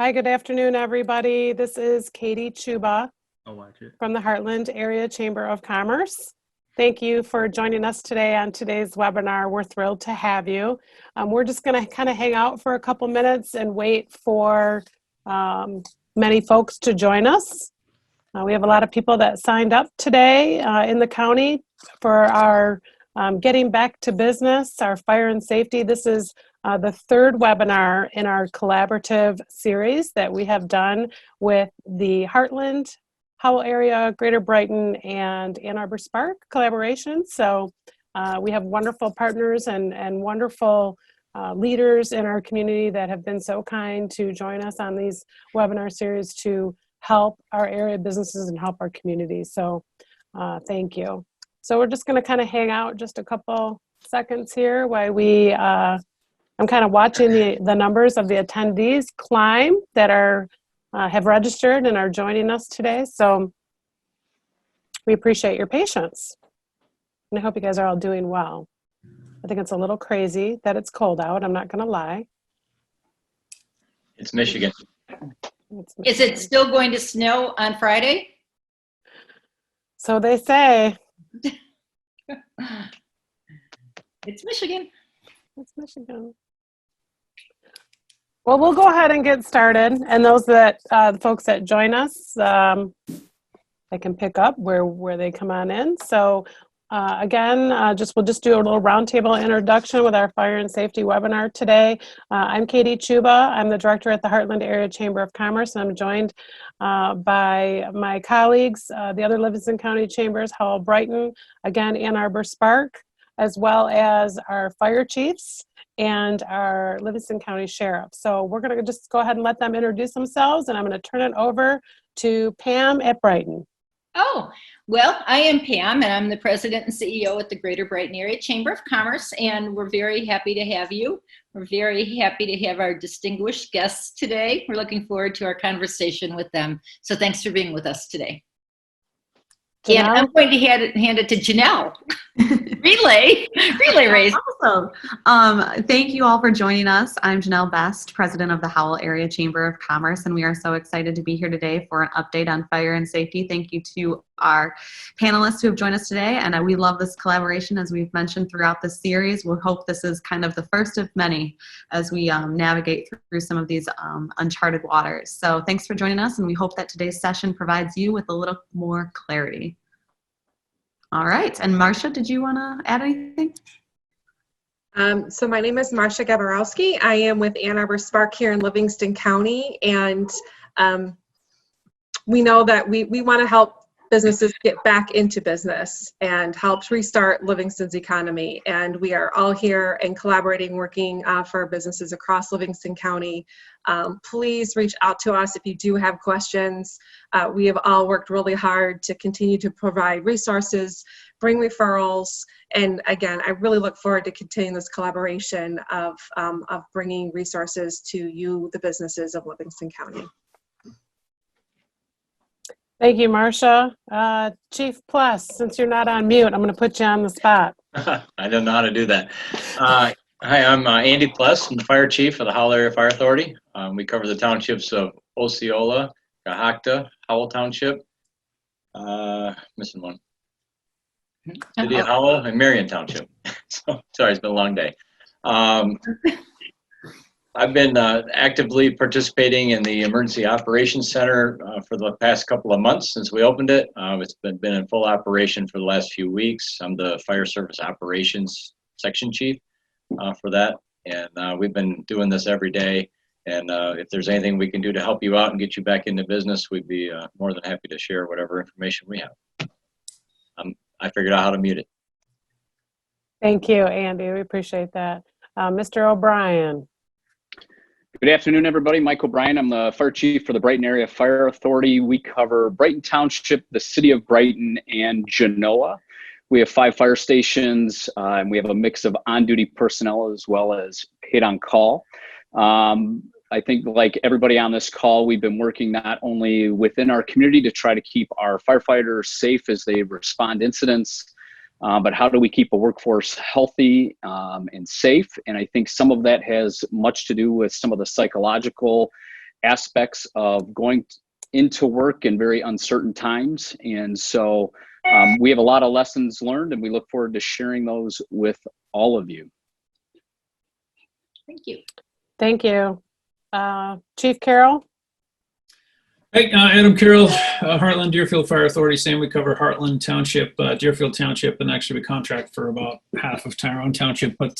Hi, good afternoon, everybody. This is Katie Chuba I'll watch it. from the Heartland Area Chamber of Commerce. Thank you for joining us today on today's webinar. We're thrilled to have you. We're just going to kind of hang out for a couple minutes and wait for many folks to join us. We have a lot of people that signed up today in the county for our Getting Back to Business, our fire and safety. This is the third webinar in our collaborative series that we have done with the Heartland, Howell area, Greater Brighton, and Ann Arbor Spark collaboration. So we have wonderful partners and wonderful leaders in our community that have been so kind to join us on these webinar series to help our area businesses and help our community. So thank you. So we're just going to kind of hang out just a couple seconds here while we I'm kind of watching the numbers of the attendees climb that are have registered and are joining us today. So we appreciate your patience. And I hope you guys are all doing well. I think it's a little crazy that it's cold out. I'm not going to lie. It's Michigan. Is it still going to snow on Friday? So they say. It's Michigan. It's Michigan. Well, we'll go ahead and get started. And those that, the folks that join us, I can pick up where they come on in. So again, we'll just do a little roundtable introduction with our fire and safety webinar today. I'm Katie Chuba. I'm the director at the Heartland Area Chamber of Commerce, and I'm joined by my colleagues, the other Livingston County Chambers, Howell Brighton, again, Ann Arbor Spark, as well as our fire chiefs and our Livingston County Sheriff. So we're going to just go ahead and let them introduce themselves, and I'm going to turn it over to Pam at Brighton. Oh, well, I am Pam, and I'm the president and CEO at the Greater Brighton Area Chamber of Commerce, and we're very happy to have you. We're very happy to have our distinguished guests today. We're looking forward to our conversation with them. So thanks for being with us today. Janelle? And I'm going to hand it to Janelle. Relay race. Awesome. Thank you all for joining us. I'm Janelle Best, president of the Howell Area Chamber of Commerce, and we are so excited to be here today for an update on fire and safety. Thank you to our panelists who have joined us today, and we love this collaboration as we've mentioned throughout this series. We'll hope this is kind of the first of many as we navigate through some of these uncharted waters. So thanks for joining us, and we hope that today's session provides you with a little more clarity. All right, and Marcia, did you want to add anything? So my name is Marcia Gaborowski. I am with Ann Arbor Spark here in Livingston County, and we know that we want to help businesses get back into business and help restart Livingston's economy. And we are all here and collaborating, working for businesses across Livingston County. Please reach out to us if you do have questions. We have all worked really hard to continue to provide resources, bring referrals, and again, I really look forward to continuing this collaboration of bringing resources to you, the businesses of Livingston County. Thank you, Marcia. Chief Plus, since you're not on mute, I'm going to put you on the spot. I don't know how to do that. Hi, I'm Andy Pless. I'm the fire chief of the Howell Area Fire Authority. We cover the townships of Osceola, Cohocton, Howell Township, missing one, City of Howell, and Marion Township. So, sorry, it's been a long day. I've been actively participating in the Emergency Operations Center for the past couple of months since we opened it. It's been in full operation for the last few weeks. I'm the Fire Service Operations Section Chief for that, and we've been doing this every day. And if there's anything we can do to help you out and get you back into business, we'd be more than happy to share whatever information we have. I figured out how to mute it. Thank you, Andy. We appreciate that. Mr. O'Brien. Good afternoon, everybody. Mike O'Brien. I'm the fire chief for the Brighton Area Fire Authority. We cover Brighton Township, the city of Brighton, and Genoa. We have 5 fire stations, and we have a mix of on-duty personnel as well as paid on call. I think like everybody on this call, we've been working not only within our community to try to keep our firefighters safe as they respond to incidents, but how do we keep a workforce healthy and safe? And I think some of that has much to do with some of the psychological aspects of going into work in very uncertain times. And so we have a lot of lessons learned, and we look forward to sharing those with all of you. Thank you. Thank you. Chief Carroll? Hey, Adam Carroll, Heartland Deerfield Fire Authority, saying we cover Heartland Township, Deerfield Township, and actually we contract for about half of Tyrone Township. But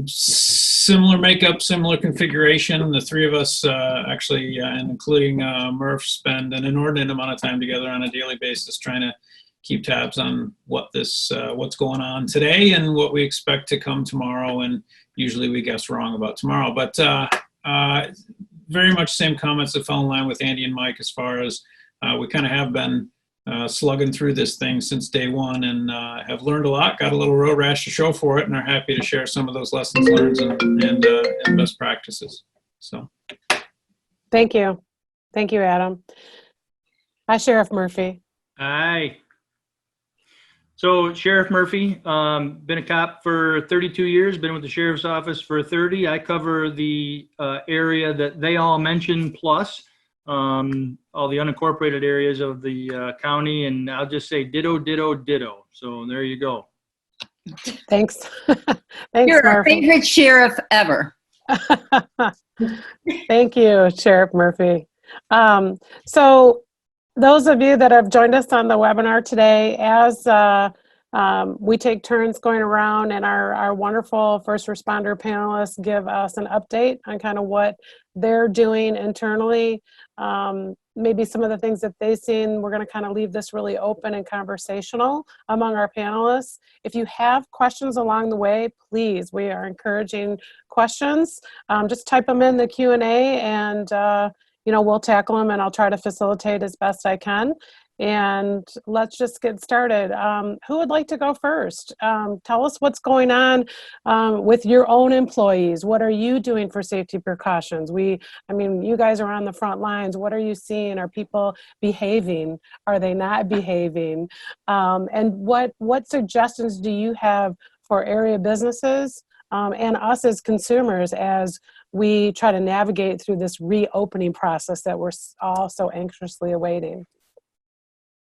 similar makeup, similar configuration. The three of us actually, and including Murph, spend an inordinate amount of time together on a daily basis trying to keep tabs on what's going on today and what we expect to come tomorrow. And usually we guess wrong about tomorrow. But very much same comments that fell in line with Andy and Mike as far as we kind of have been slugging through this thing since day one, and have learned a lot, got a little road rash to show for it, and are happy to share some of those lessons learned and best practices. So Thank you. Thank you, Adam. Hi, Sheriff Murphy. Hi. So Sheriff Murphy, been a cop for 32 years, been with the Sheriff's Office for 30. I cover the area that they all mentioned, plus all the unincorporated areas of the county, and I'll just say ditto, ditto, ditto. So there you go. Thanks. Thanks, You're our Murphy. favorite sheriff ever. Thank you, Sheriff Murphy. So those of you that have joined us on the webinar today, as we take turns going around and our wonderful first responder panelists give us an update on kind of what they're doing internally, maybe some of the things that they've seen. We're going to kind of leave this really open and conversational among our panelists. If you have questions along the way, please, we are encouraging questions. Just type them in the Q&A, and we'll tackle them, and I'll try to facilitate as best I can. And let's just get started. Who would like to go first? Tell us what's going on with your own employees. What are you doing for safety precautions? You guys are on the front lines. What are you seeing? Are people behaving? Are they not behaving? And what suggestions do you have for area businesses and us as consumers as we try to navigate through this reopening process that we're all so anxiously awaiting?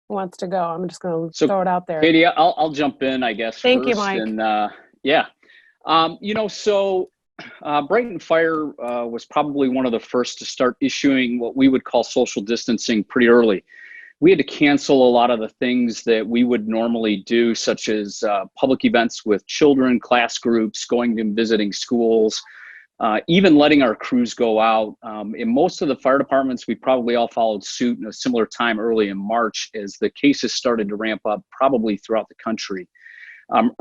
Who wants to go? I'm just going to throw it out there. Katie, I'll jump in, I guess. Thank you, first. Mike. And Brighton Fire was probably one of the first to start issuing what we would call social distancing pretty early. We had to cancel a lot of the things that we would normally do, such as public events with children, class groups, going and visiting schools, even letting our crews go out. In most of the fire departments, we probably all followed suit in a similar time early in March as the cases started to ramp up probably throughout the country.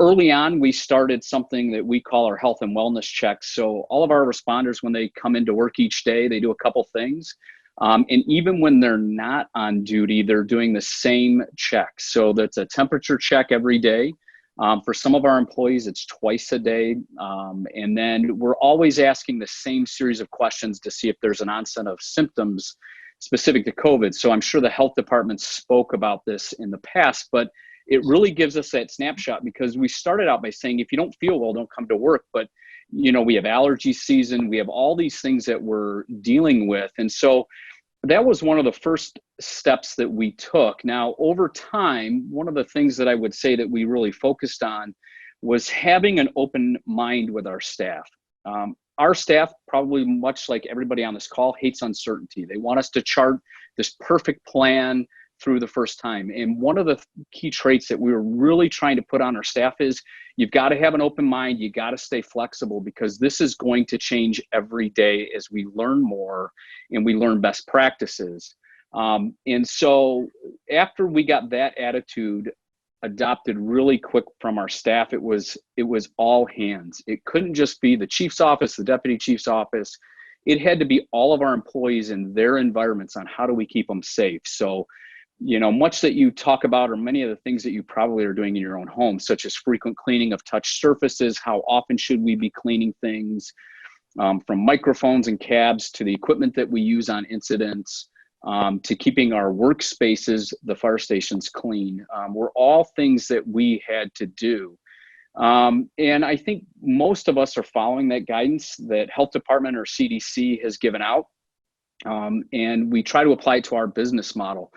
Early on, we started something that we call our health and wellness checks. So all of our responders, when they come into work each day, they do a couple things. And even when they're not on duty, they're doing the same check. So that's a temperature check every day. For some of our employees, it's twice a day. And then we're always asking the same series of questions to see if there's an onset of symptoms specific to COVID. So I'm sure the health department spoke about this in the past, but it really gives us that snapshot, because we started out by saying, if you don't feel well, don't come to work. But, we have allergy season, we have all these things that we're dealing with. And so that was one of the first steps that we took. Now, over time, one of the things that I would say that we really focused on was having an open mind with our staff. Our staff, probably much like everybody on this call, hates uncertainty. They want us to chart this perfect plan through the first time. And one of the key traits that we were really trying to put on our staff is you've got to have an open mind. You got to stay flexible, because this is going to change every day as we learn more and we learn best practices. And so after we got that attitude adopted really quick from our staff, it was all hands. It couldn't just be the chief's office, the deputy chief's office. It had to be all of our employees in their environments on how do we keep them safe. So much that you talk about are many of the things that you probably are doing in your own home, such as frequent cleaning of touch surfaces. How often should we be cleaning things, from microphones and cabs to the equipment that we use on incidents, to keeping our workspaces, the fire stations, clean, were all things that we had to do. And I think most of us are following that guidance that health department or CDC has given out. And we try to apply it to our business model.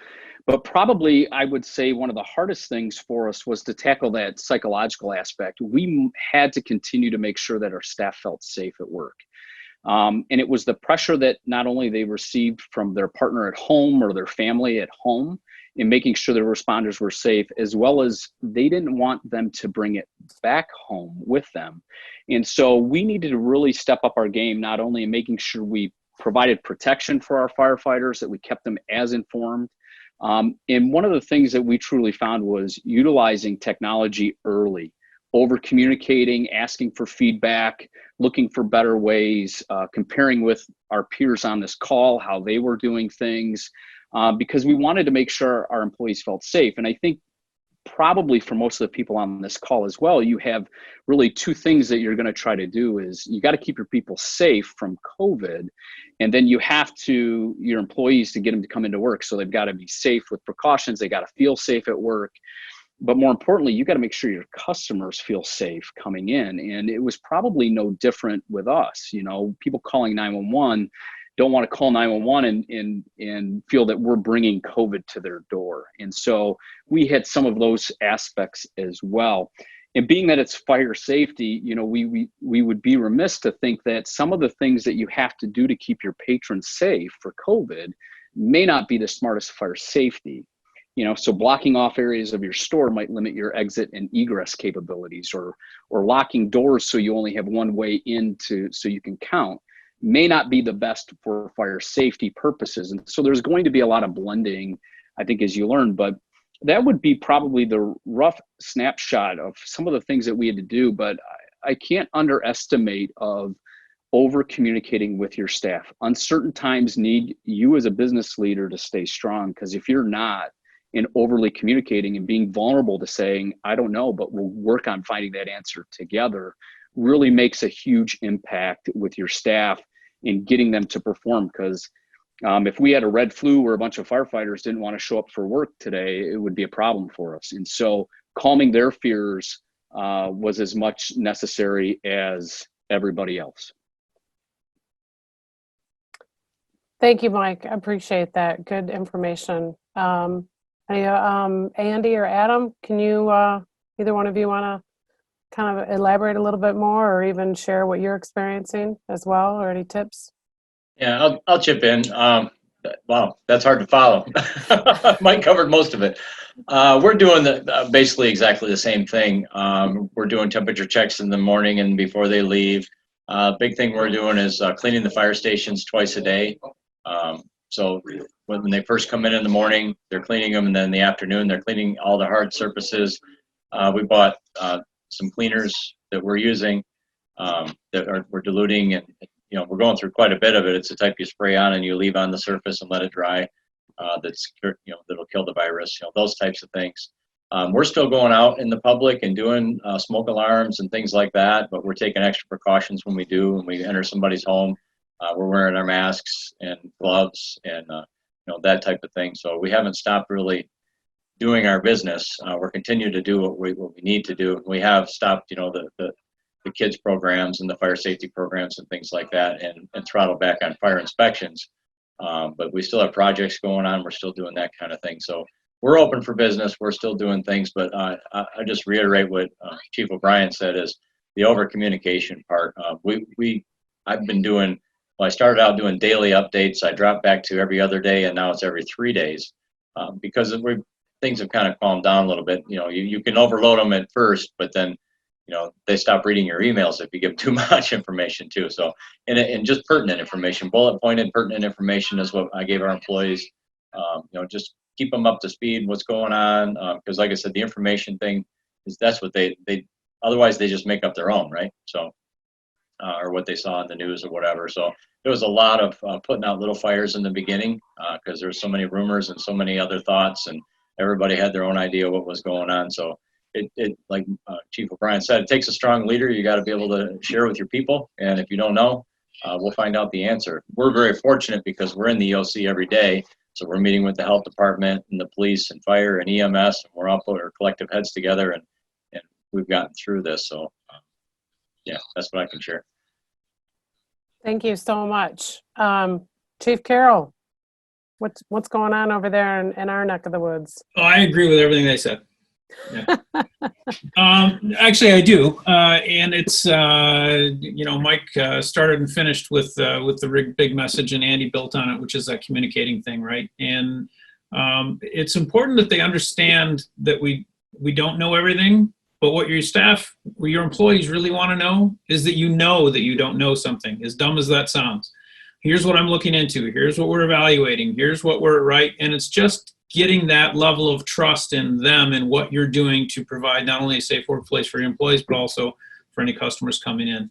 But probably I would say one of the hardest things for us was to tackle that psychological aspect. We had to continue to make sure that our staff felt safe at work. And it was the pressure that not only they received from their partner at home or their family at home in making sure the responders were safe, as well as they didn't want them to bring it back home with them. And so we needed to really step up our game, not only in making sure we provided protection for our firefighters, that we kept them as informed. And one of the things that we truly found was utilizing technology early, over communicating, asking for feedback, looking for better ways, comparing with our peers on this call, how they were doing things, because we wanted to make sure our employees felt safe. And I think probably for most of the people on this call as well, you have really two things that you're going to try to do. Is you got to keep your people safe from COVID, and then you have to, your employees, to get them to come into work. So they've got to be safe with precautions. They got to feel safe at work. But more importantly, you got to make sure your customers feel safe coming in. And it was probably no different with us. You know, people calling 911 don't want to call 911 and feel that we're bringing COVID to their door. And so we had some of those aspects as well. And being that it's fire safety, you know, we would be remiss to think that some of the things that you have to do to keep your patrons safe for COVID may not be the smartest fire safety. You know, so blocking off areas of your store might limit your exit and egress capabilities, or locking doors so you only have one way into so you can count may not be the best for fire safety purposes. And so there's going to be a lot of blending, I think, as you learn, but that would be probably the rough snapshot of some of the things that we had to do. But I can't underestimate of over communicating with your staff. Uncertain times need you as a business leader to stay strong, because if you're not, and overly communicating and being vulnerable to saying, I don't know, but we'll work on finding that answer together, really makes a huge impact with your staff in getting them to perform. Because if we had a red flu where a bunch of firefighters didn't want to show up for work today, it would be a problem for us. And so calming their fears was as much necessary as everybody else. Thank you, Mike. I appreciate that. Good information. Andy or Adam, can you, either one of you want to kind of elaborate a little bit more, or even share what you're experiencing as well, or any tips? Yeah, I'll chip in. Wow, that's hard to follow. Mike covered most of it. We're doing basically exactly the same thing. We're doing temperature checks in the morning and before they leave. Big thing we're doing is cleaning the fire stations twice a day. So when they first come in the morning, they're cleaning them, and then in the afternoon, they're cleaning all the hard surfaces. We bought some cleaners that we're using we're diluting, and you know, we're going through quite a bit of it. It's a type you spray on and you leave on the surface and let it dry. That'll kill the virus. You know, those types of things. We're still going out in the public and doing smoke alarms and things like that, but we're taking extra precautions when we do. When we enter somebody's home, we're wearing our masks and gloves and that type of thing. So we haven't stopped really doing our business. We're continuing to do what we need to do. We have stopped, the kids programs and the fire safety programs and things like that, and throttled back on fire inspections. But we still have projects going on. We're still doing that kind of thing. So we're open for business. We're still doing things, but I just reiterate what Chief O'Brien said is the over communication part. I started out doing daily updates. I dropped back to every other day, and now it's every 3 days because things have kind of calmed down a little bit. You can overload them at first, but then they stop reading your emails if you give too much information too. So and just pertinent information, bullet pointed pertinent information is what I gave our employees. Just keep them up to speed what's going on, because like I said, the information thing that's what they otherwise they just make up their own, right? So or what they saw in the news or whatever. So there was a lot of putting out little fires in the beginning because there were so many rumors and so many other thoughts, and everybody had their own idea what was going on. So it like Chief O'Brien said, it takes a strong leader. You got to be able to share with your people, and if you don't know, we'll find out the answer. We're very fortunate because we're in the EOC every day, so we're meeting with the health department and the police and fire and EMS, and we're all putting our collective heads together, and we've gotten through this. So yeah, that's what I can share. Thank you so much. Chief Carroll, what's going on over there in our neck of the woods? Oh, I agree with everything they said. Yeah. Actually, I do, and it's Mike started and finished with the big message, and Andy built on it, which is that communicating thing, right? And it's important that they understand that we don't know everything, but what your staff, what your employees really want to know is that you don't know something, as dumb as that sounds. Here's what I'm looking into. Here's what we're evaluating. Here's what we're right, and it's just getting that level of trust in them and what you're doing to provide not only a safe workplace for your employees, but also for any customers coming in.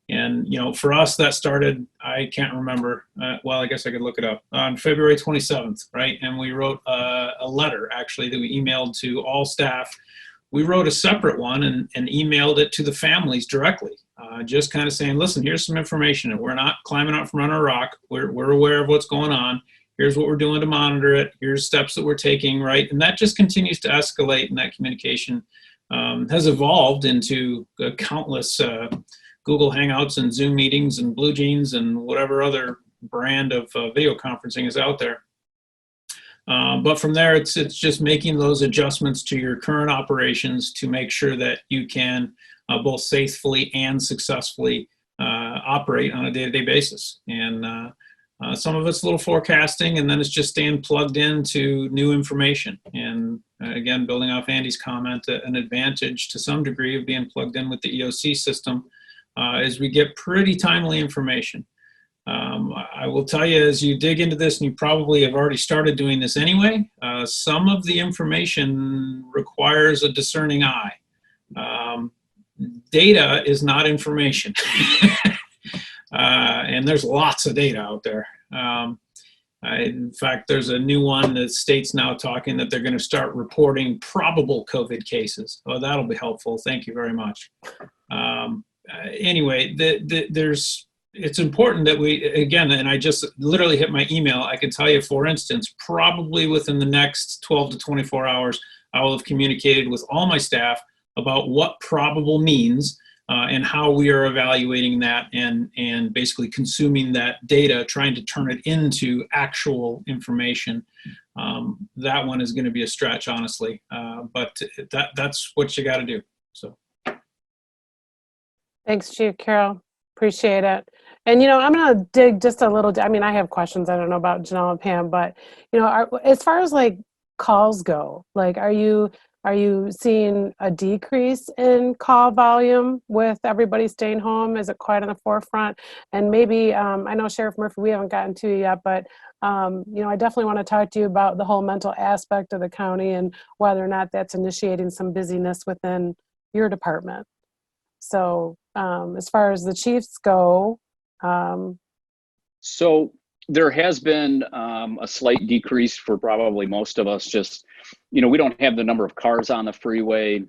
And, for us, that started, I can't remember, well, I guess I could look it up, on February 27th, right? And we wrote a letter, actually, that we emailed to all staff. We wrote a separate one and emailed it to the families directly, just kind of saying, listen, here's some information. And we're not climbing out from under a rock. We're aware of what's going on. Here's what we're doing to monitor it. Here's steps that we're taking, right? And that just continues to escalate, and that communication has evolved into countless Google Hangouts and Zoom meetings and Blue Jeans and whatever other brand of video conferencing is out there. But from there, it's just making those adjustments to your current operations to make sure that you can both safely and successfully operate on a day-to-day basis. And some of it's a little forecasting, and then it's just staying plugged into new information. And again, building off Andy's comment, an advantage to some degree of being plugged in with the EOC system is we get pretty timely information. I will tell you, as you dig into this, and you probably have already started doing this anyway, some of the information requires a discerning eye. Data is not information. And there's lots of data out there. In fact, there's a new one that states now talking that they're going to start reporting probable COVID cases. Oh, that'll be helpful. Thank you very much. Anyway, it's important that we, again, and I just literally hit my email. I can tell you, for instance, probably within the next 12 to 24 hours, I will have communicated with all my staff about what probable means and how we are evaluating that and basically consuming that data, trying to turn it into actual information. That one is going to be a stretch, honestly, but that's what you got to do. So, Thanks, Chief Carroll. Appreciate it. And, I'm going to dig just a little. I mean, I have questions. I don't know about Janelle and Pam, but, as far as like calls go, like, are you seeing a decrease in call volume with everybody staying home? Is it quite on the forefront? And maybe, I know Sheriff Murphy, we haven't gotten to you yet, but, I definitely want to talk to you about the whole mental aspect of the county and whether or not that's initiating some busyness within your department. So as far as the chiefs go. So there has been a slight decrease for probably most of us. Just, we don't have the number of cars on the freeway.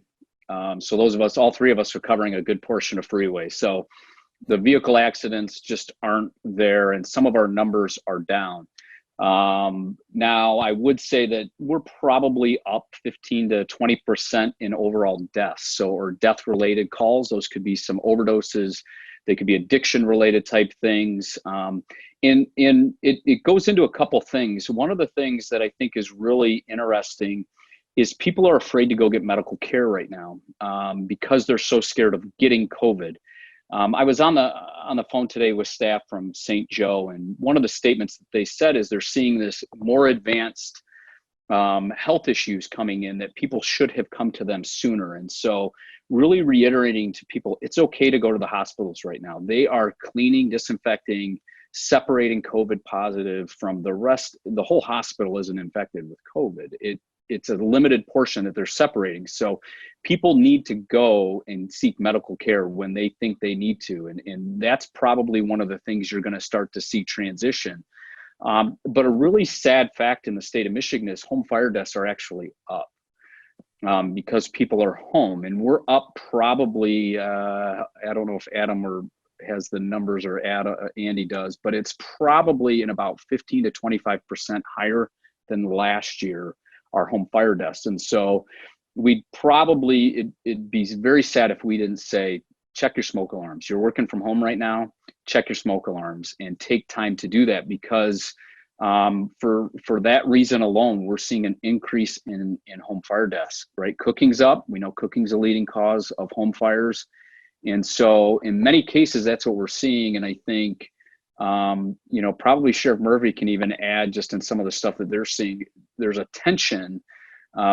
So those of us, all three of us, are covering a good portion of freeway. So the vehicle accidents just aren't there, and some of our numbers are down. Now, I would say that we're probably up 15 to 20% in overall deaths. So, or death-related calls. Those could be some overdoses. They could be addiction-related type things. It goes into a couple things. One of the things that I think is really interesting is people are afraid to go get medical care right now because they're so scared of getting COVID. I was on the phone today with staff from St. Joe, and one of the statements that they said is they're seeing this more advanced health issues coming in that people should have come to them sooner. And so really reiterating to people, it's okay to go to the hospitals right now. They are cleaning, disinfecting, separating COVID positive from the rest. The whole hospital isn't infected with COVID. It's a limited portion that they're separating. So people need to go and seek medical care when they think they need to. And that's probably one of the things you're going to start to see transition. But a really sad fact in the state of Michigan is home fire deaths are actually up because people are home. And we're up probably, I don't know if Adam has the numbers or Andy does, but it's probably in about 15 to 25% higher than last year, our home fire deaths. And so we'd probably, it'd be very sad if we didn't say, check your smoke alarms. You're working from home right now, check your smoke alarms and take time to do that, because for that reason alone, we're seeing an increase in home fire deaths, right? Cooking's up. We know cooking's a leading cause of home fires. And so in many cases, that's what we're seeing. And I think, probably Sheriff Murphy can even add, just in some of the stuff that they're seeing, there's a tension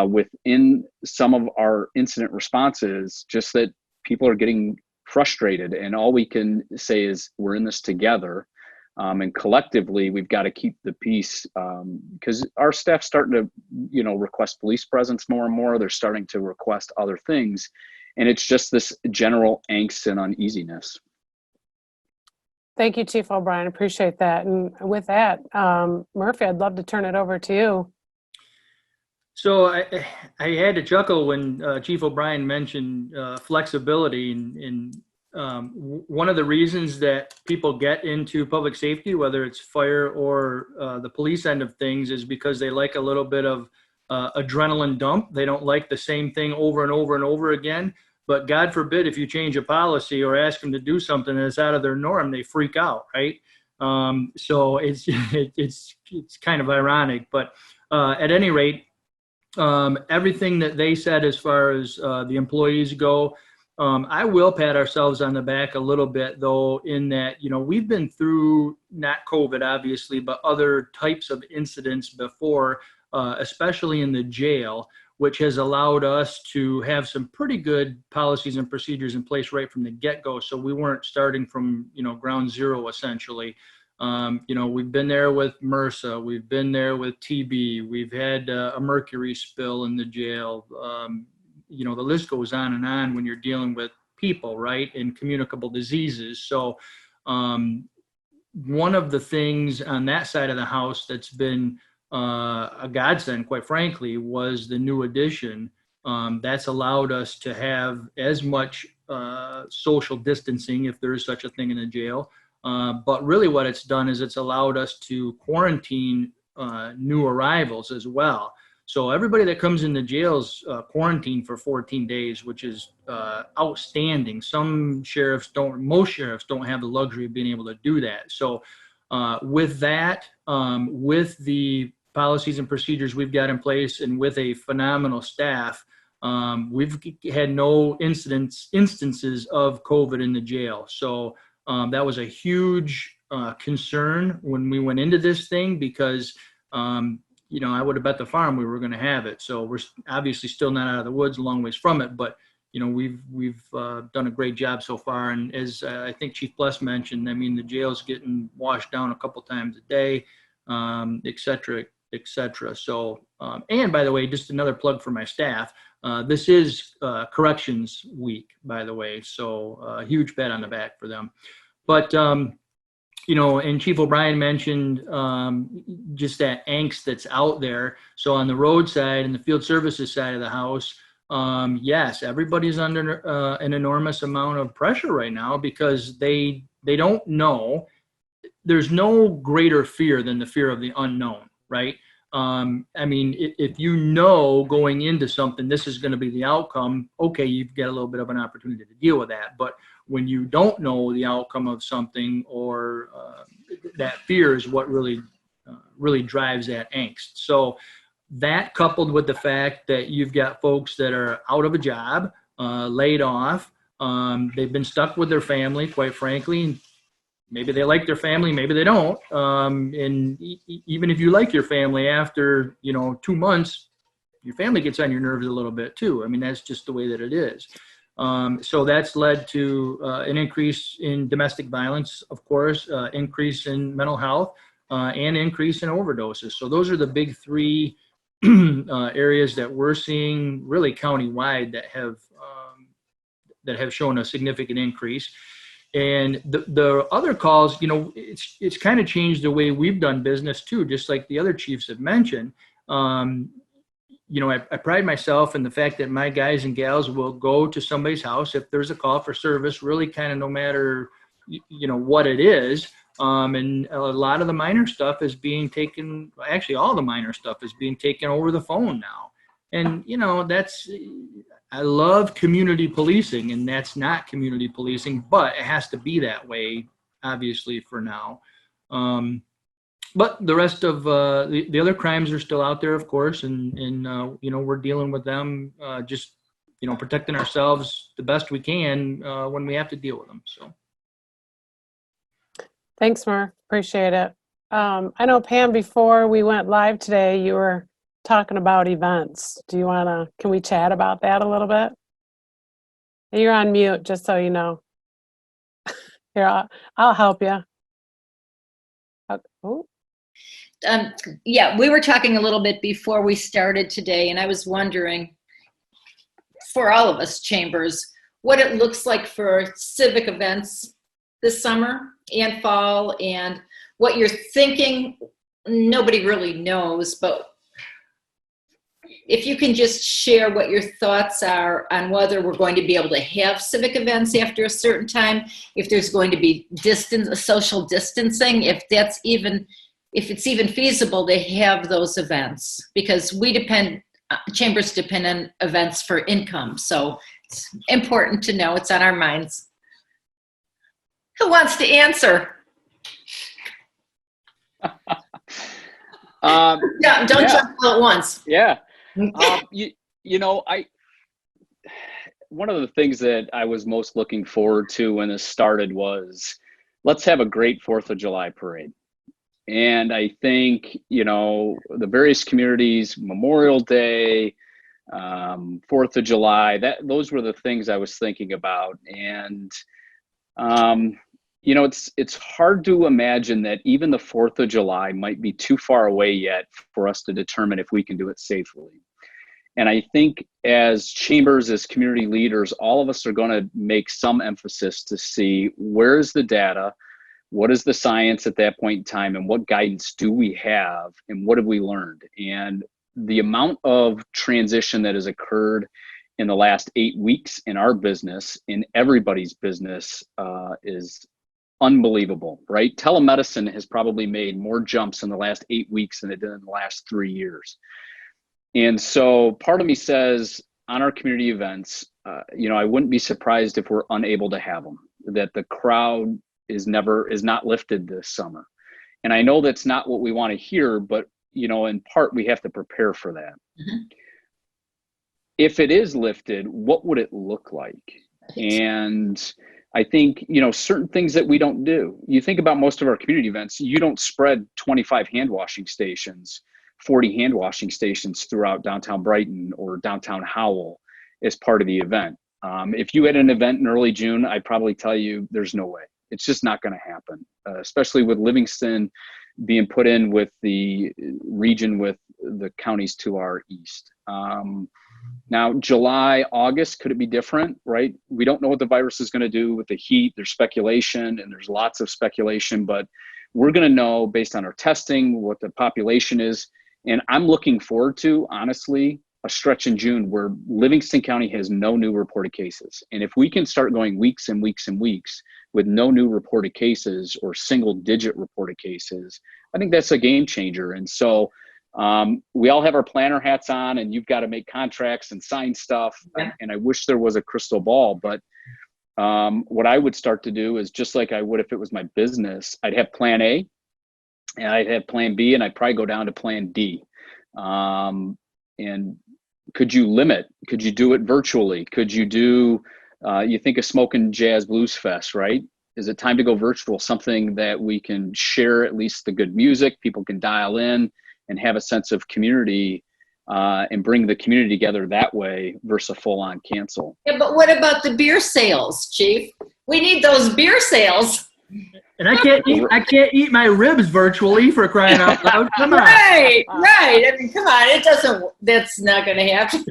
within some of our incident responses, just that people are getting frustrated. And all we can say is we're in this together. And collectively, we've got to keep the peace, because our staff's starting to, request police presence more and more. They're starting to request other things. And it's just this general angst and uneasiness. Thank you, Chief O'Brien. Appreciate that. And with that, Murphy, I'd love to turn it over to you. So I had to chuckle when Chief O'Brien mentioned flexibility, and one of the reasons that people get into public safety, whether it's fire or the police end of things, is because they like a little bit of adrenaline dump. They don't like the same thing over and over and over again. But God forbid if you change a policy or ask them to do something that's out of their norm, they freak out, right? So it's kind of ironic. But at any rate, everything that they said as far as the employees go, I will pat ourselves on the back a little bit, though, in that, we've been through not COVID, obviously, but other types of incidents before, especially in the jail, which has allowed us to have some pretty good policies and procedures in place right from the get-go. So we weren't starting from, ground zero, essentially. We've been there with MRSA, we've been there with TB, we've had a mercury spill in the jail. The list goes on and on when you're dealing with people, right, and communicable diseases. So one of the things on that side of the house that's been a godsend, quite frankly, was the new addition. That's allowed us to have as much social distancing, if there is such a thing in a jail. But really what it's done is it's allowed us to quarantine new arrivals as well. So everybody that comes in the jail's quarantined for 14 days, which is outstanding. Most sheriffs don't have the luxury of being able to do that. So with that, with the policies and procedures we've got in place, and with a phenomenal staff, we've had no instances of COVID in the jail. So that was a huge concern when we went into this thing, because I would have bet the farm we were going to have it. So we're obviously still not out of the woods, a long ways from it, but we've done a great job so far. And as I think Chief Bless mentioned, the jail's getting washed down a couple times a day, et cetera, et cetera. So, and by the way, just another plug for my staff. This is Corrections Week, by the way. So huge pat on the back for them. But, and Chief O'Brien mentioned just that angst that's out there. So on the road side and the field services side of the house, yes, everybody's under an enormous amount of pressure right now, because they don't know. There's no greater fear than the fear of the unknown, right? If you know going into something, this is going to be the outcome, okay, you've got a little bit of an opportunity to deal with that. But when you don't know the outcome of something, or that fear is what really drives that angst. So that, coupled with the fact that you've got folks that are out of a job, laid off, they've been stuck with their family, quite frankly. Maybe they like their family, maybe they don't. And even if you like your family, after 2 months, your family gets on your nerves a little bit too. That's just the way that it is. So that's led to an increase in domestic violence, of course, increase in mental health, and increase in overdoses. So those are the big three areas that we're seeing really countywide that have shown a significant increase. And the other calls, it's kind of changed the way we've done business too, just like the other chiefs have mentioned. I pride myself in the fact that my guys and gals will go to somebody's house if there's a call for service, really kind of no matter, what it is. And a lot of the minor stuff is being taken, actually all the minor stuff is being taken over the phone now. And, you know, I love community policing, and that's not community policing, but it has to be that way, obviously, for now. But the rest of the other crimes are still out there, of course, and you know, we're dealing with them, just, you know, protecting ourselves the best we can when we have to deal with them. So. Thanks, Murph. Appreciate it. I know, Pam, before we went live today, you were talking about events. Can we chat about that a little bit? You're on mute, just so you know. Here, I'll help you. Oh. Yeah, we were talking a little bit before we started today, and I was wondering, for all of us chambers, what it looks like for civic events this summer and fall, and what you're thinking. Nobody really knows, but if you can just share what your thoughts are on whether we're going to be able to have civic events after a certain time, if there's going to be social distancing, if it's even feasible to have those events, because chambers depend on events for income. So it's important to know. It's on our minds. Who wants to answer? Don't jump all at once. Yeah. You know, one of the things that I was most looking forward to when this started was, let's have a great 4th of July parade. And I think, you know, the various communities, Memorial Day, 4th of July, those were the things I was thinking about. And, you know, it's hard to imagine that even the 4th of July might be too far away yet for us to determine if we can do it safely. And I think as chambers, as community leaders, all of us are going to make some emphasis to see where's the data, what is the science at that point in time, and what guidance do we have, and what have we learned? And the amount of transition that has occurred in the last 8 weeks in our business, in everybody's business, is unbelievable, right? Telemedicine has probably made more jumps in the last 8 weeks than it did in the last 3 years. And so part of me says, on our community events, you know, I wouldn't be surprised if we're unable to have them, that the crowd is not lifted this summer. And I know that's not what we want to hear, but, you know, in part, we have to prepare for that. Mm-hmm. If it is lifted, what would it look like? And I think, you know, certain things that we don't do. You think about most of our community events, you don't spread 25 hand washing stations, 40 hand washing stations throughout downtown Brighton or downtown Howell as part of the event. If you had an event in early June, I'd probably tell you there's no way. It's just not going to happen, especially with Livingston being put in with the region with the counties to our east. Now, July, August, could it be different, right? We don't know what the virus is going to do with the heat. There's speculation, and there's lots of speculation, but we're going to know based on our testing what the population is. And I'm looking forward to, honestly, a stretch in June where Livingston County has no new reported cases. And if we can start going weeks and weeks and weeks with no new reported cases or single digit reported cases, I think that's a game changer. And so we all have our planner hats on, and you've got to make contracts and sign stuff. Yeah. And I wish there was a crystal ball, but what I would start to do is, just like I would if it was my business, I'd have plan A, and I'd have plan B, and I'd probably go down to plan D. And could you limit? Could you do it virtually? Could you do, you think of Smokin' Jazz Blues Fest, right? Is it time to go virtual? Something that we can share at least the good music, people can dial in and have a sense of community and bring the community together that way versus a full-on cancel. Yeah, but what about the beer sales, Chief? We need those beer sales. And I can't eat my ribs virtually, for crying out loud. Come on. Right. I mean, come on. That's not going to happen.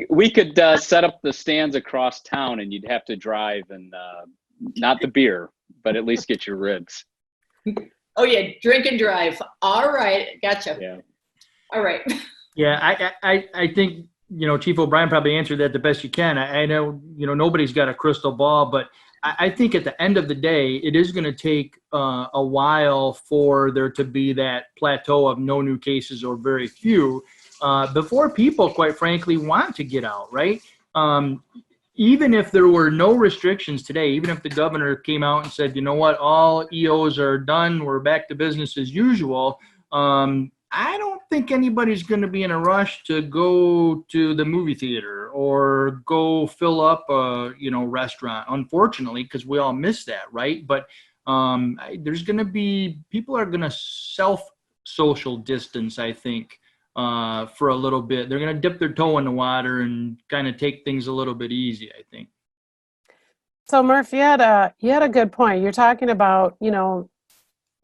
we could set up the stands across town, and you'd have to drive, and not the beer, but at least get your ribs. Oh yeah, drink and drive. All right, gotcha. Yeah. All right. Yeah, I think, you know, Chief O'Brien probably answered that the best you can. I know, you know, nobody's got a crystal ball, but I think at the end of the day, it is going to take a while for there to be that plateau of no new cases or very few. before people, quite frankly, want to get out, right? Even if there were no restrictions today, even if the governor came out and said, you know what, all EOs are done, we're back to business as usual, I don't think anybody's going to be in a rush to go to the movie theater or go fill up a restaurant, unfortunately, because we all miss that, right? But there's going to be, people are going to social distance, I think, for a little bit. They're going to dip their toe in the water and kind of take things a little bit easy, I think. So Murph, you had a good point. You're talking about,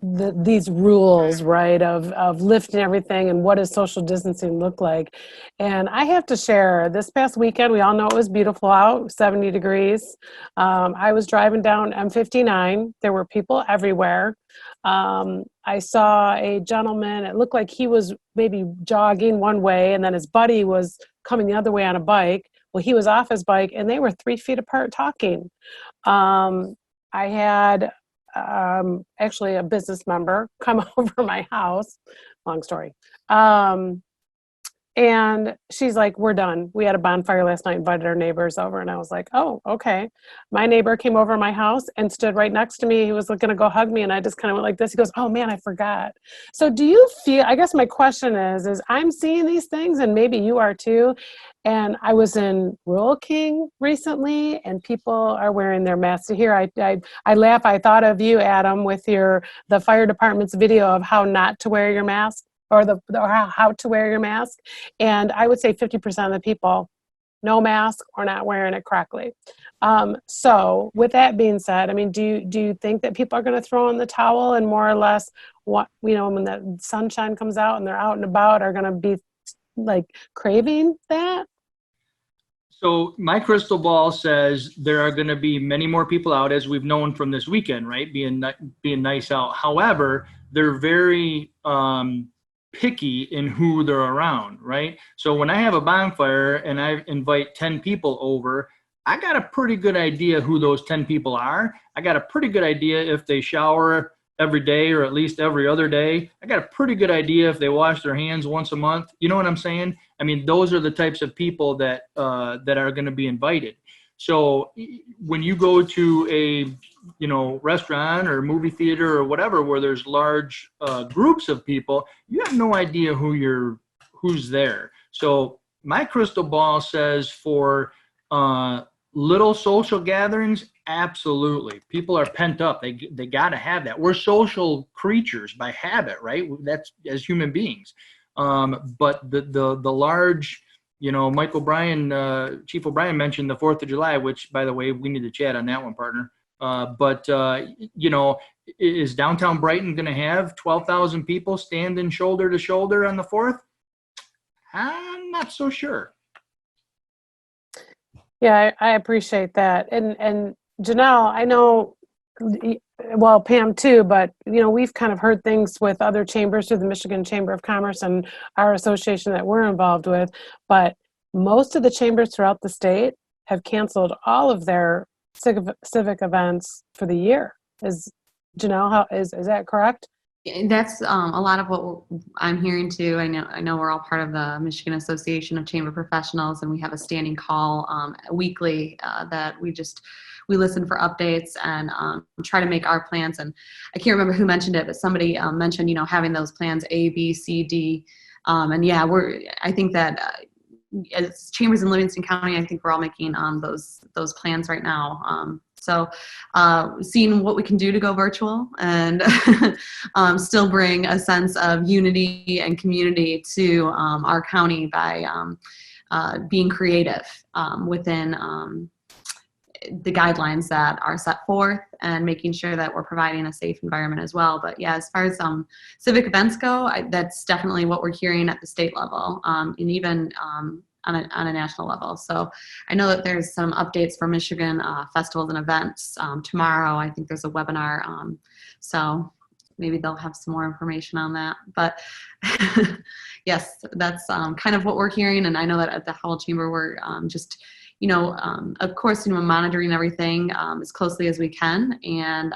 these rules, right, of lifting everything and what does social distancing look like. And I have to share, this past weekend, we all know it was beautiful out, 70 degrees. I was driving down M59. There were people everywhere. I saw a gentleman, it looked like he was maybe jogging one way and then his buddy was coming the other way on a bike. Well, he was off his bike and they were 3 feet apart talking. I had actually a business member come over my house, long story. And she's like, we're done. We had a bonfire last night, invited our neighbors over. And I was like, oh, okay. My neighbor came over my house and stood right next to me. He was going to go hug me. And I just kind of went like this. He goes, oh man, I forgot. So do you feel, I guess my question is I'm seeing these things and maybe you are too. And I was in Rural King recently and people are wearing their masks. Here, I laugh. I thought of you, Adam, with the fire department's video of how not to wear your mask or how to wear your mask. And I would say 50% of the people, no mask or not wearing it correctly. So with that being said, I mean, do you think that people are going to throw in the towel and more or less when the sunshine comes out and they're out and about are going to be like craving that? So my crystal ball says there are going to be many more people out, as we've known from this weekend, right? Being nice out. However, they're very picky in who they're around, right? So when I have a bonfire and I invite 10 people over, I got a pretty good idea who those 10 people are. I got a pretty good idea if they shower every day or at least every other day. I got a pretty good idea if they wash their hands once a month. You know what I'm saying? I mean, those are the types of people that that are going to be invited. So when you go to a restaurant or movie theater or whatever where there's large groups of people, you have no idea who's there. So my crystal ball says for little social gatherings, absolutely. People are pent up. They got to have that. We're social creatures by habit, right? That's as human beings. But the large, Mike O'Brien, Chief O'Brien mentioned the 4th of July, which, by the way, we need to chat on that one, partner. But is downtown Brighton going to have 12,000 people standing shoulder to shoulder on the 4th? I'm not so sure. Yeah, I appreciate that. And Janelle, I know, well, Pam too, but we've kind of heard things with other chambers through the Michigan Chamber of Commerce and our association that we're involved with, but most of the chambers throughout the state have canceled all of their civic events for the year. Janelle, is that correct? That's a lot of what I'm hearing too. I know we're all part of the Michigan Association of Chamber Professionals, and we have a standing call weekly that we listen for updates and try to make our plans. And I can't remember who mentioned it, but somebody mentioned having those plans A, B, C, D, and yeah, I think that as chambers in Livingston County, I think we're all making those plans right now. So seeing what we can do to go virtual and still bring a sense of unity and community to our county by being creative within the guidelines that are set forth and making sure that we're providing a safe environment as well. But yeah, as far as civic events go, that's definitely what we're hearing at the state level and even on a national level. So I know that there's some updates for Michigan festivals and events. Tomorrow, I think there's a webinar. So maybe they'll have some more information on that. But yes, that's kind of what we're hearing. And I know that at the Howell Chamber, we're just, of course, monitoring everything as closely as we can. And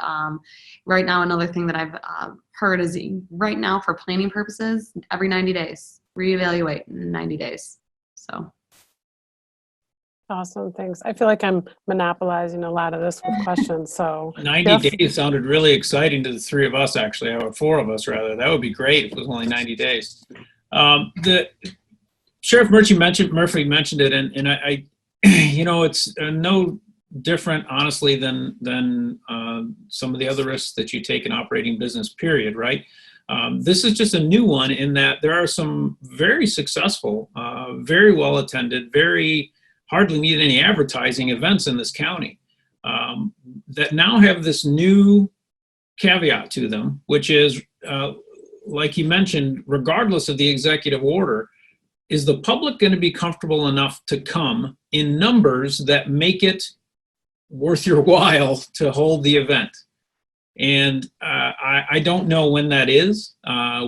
right now, another thing that I've heard is right now for planning purposes, every 90 days, reevaluate in 90 days. So. Awesome, thanks. I feel like I'm monopolizing a lot of this with questions, so. 90 days sounded really exciting to the three of us, actually, or four of us rather. That would be great if it was only 90 days. The Sheriff Murphy mentioned it, and I it's no different, honestly, than some of the other risks that you take in operating business, period, right? This is just a new one in that there are some very successful, very well attended, very hardly need any advertising events in this county that now have this new caveat to them, which is, like you mentioned, regardless of the executive order, is the public going to be comfortable enough to come in numbers that make it worth your while to hold the event? And I don't know when that is.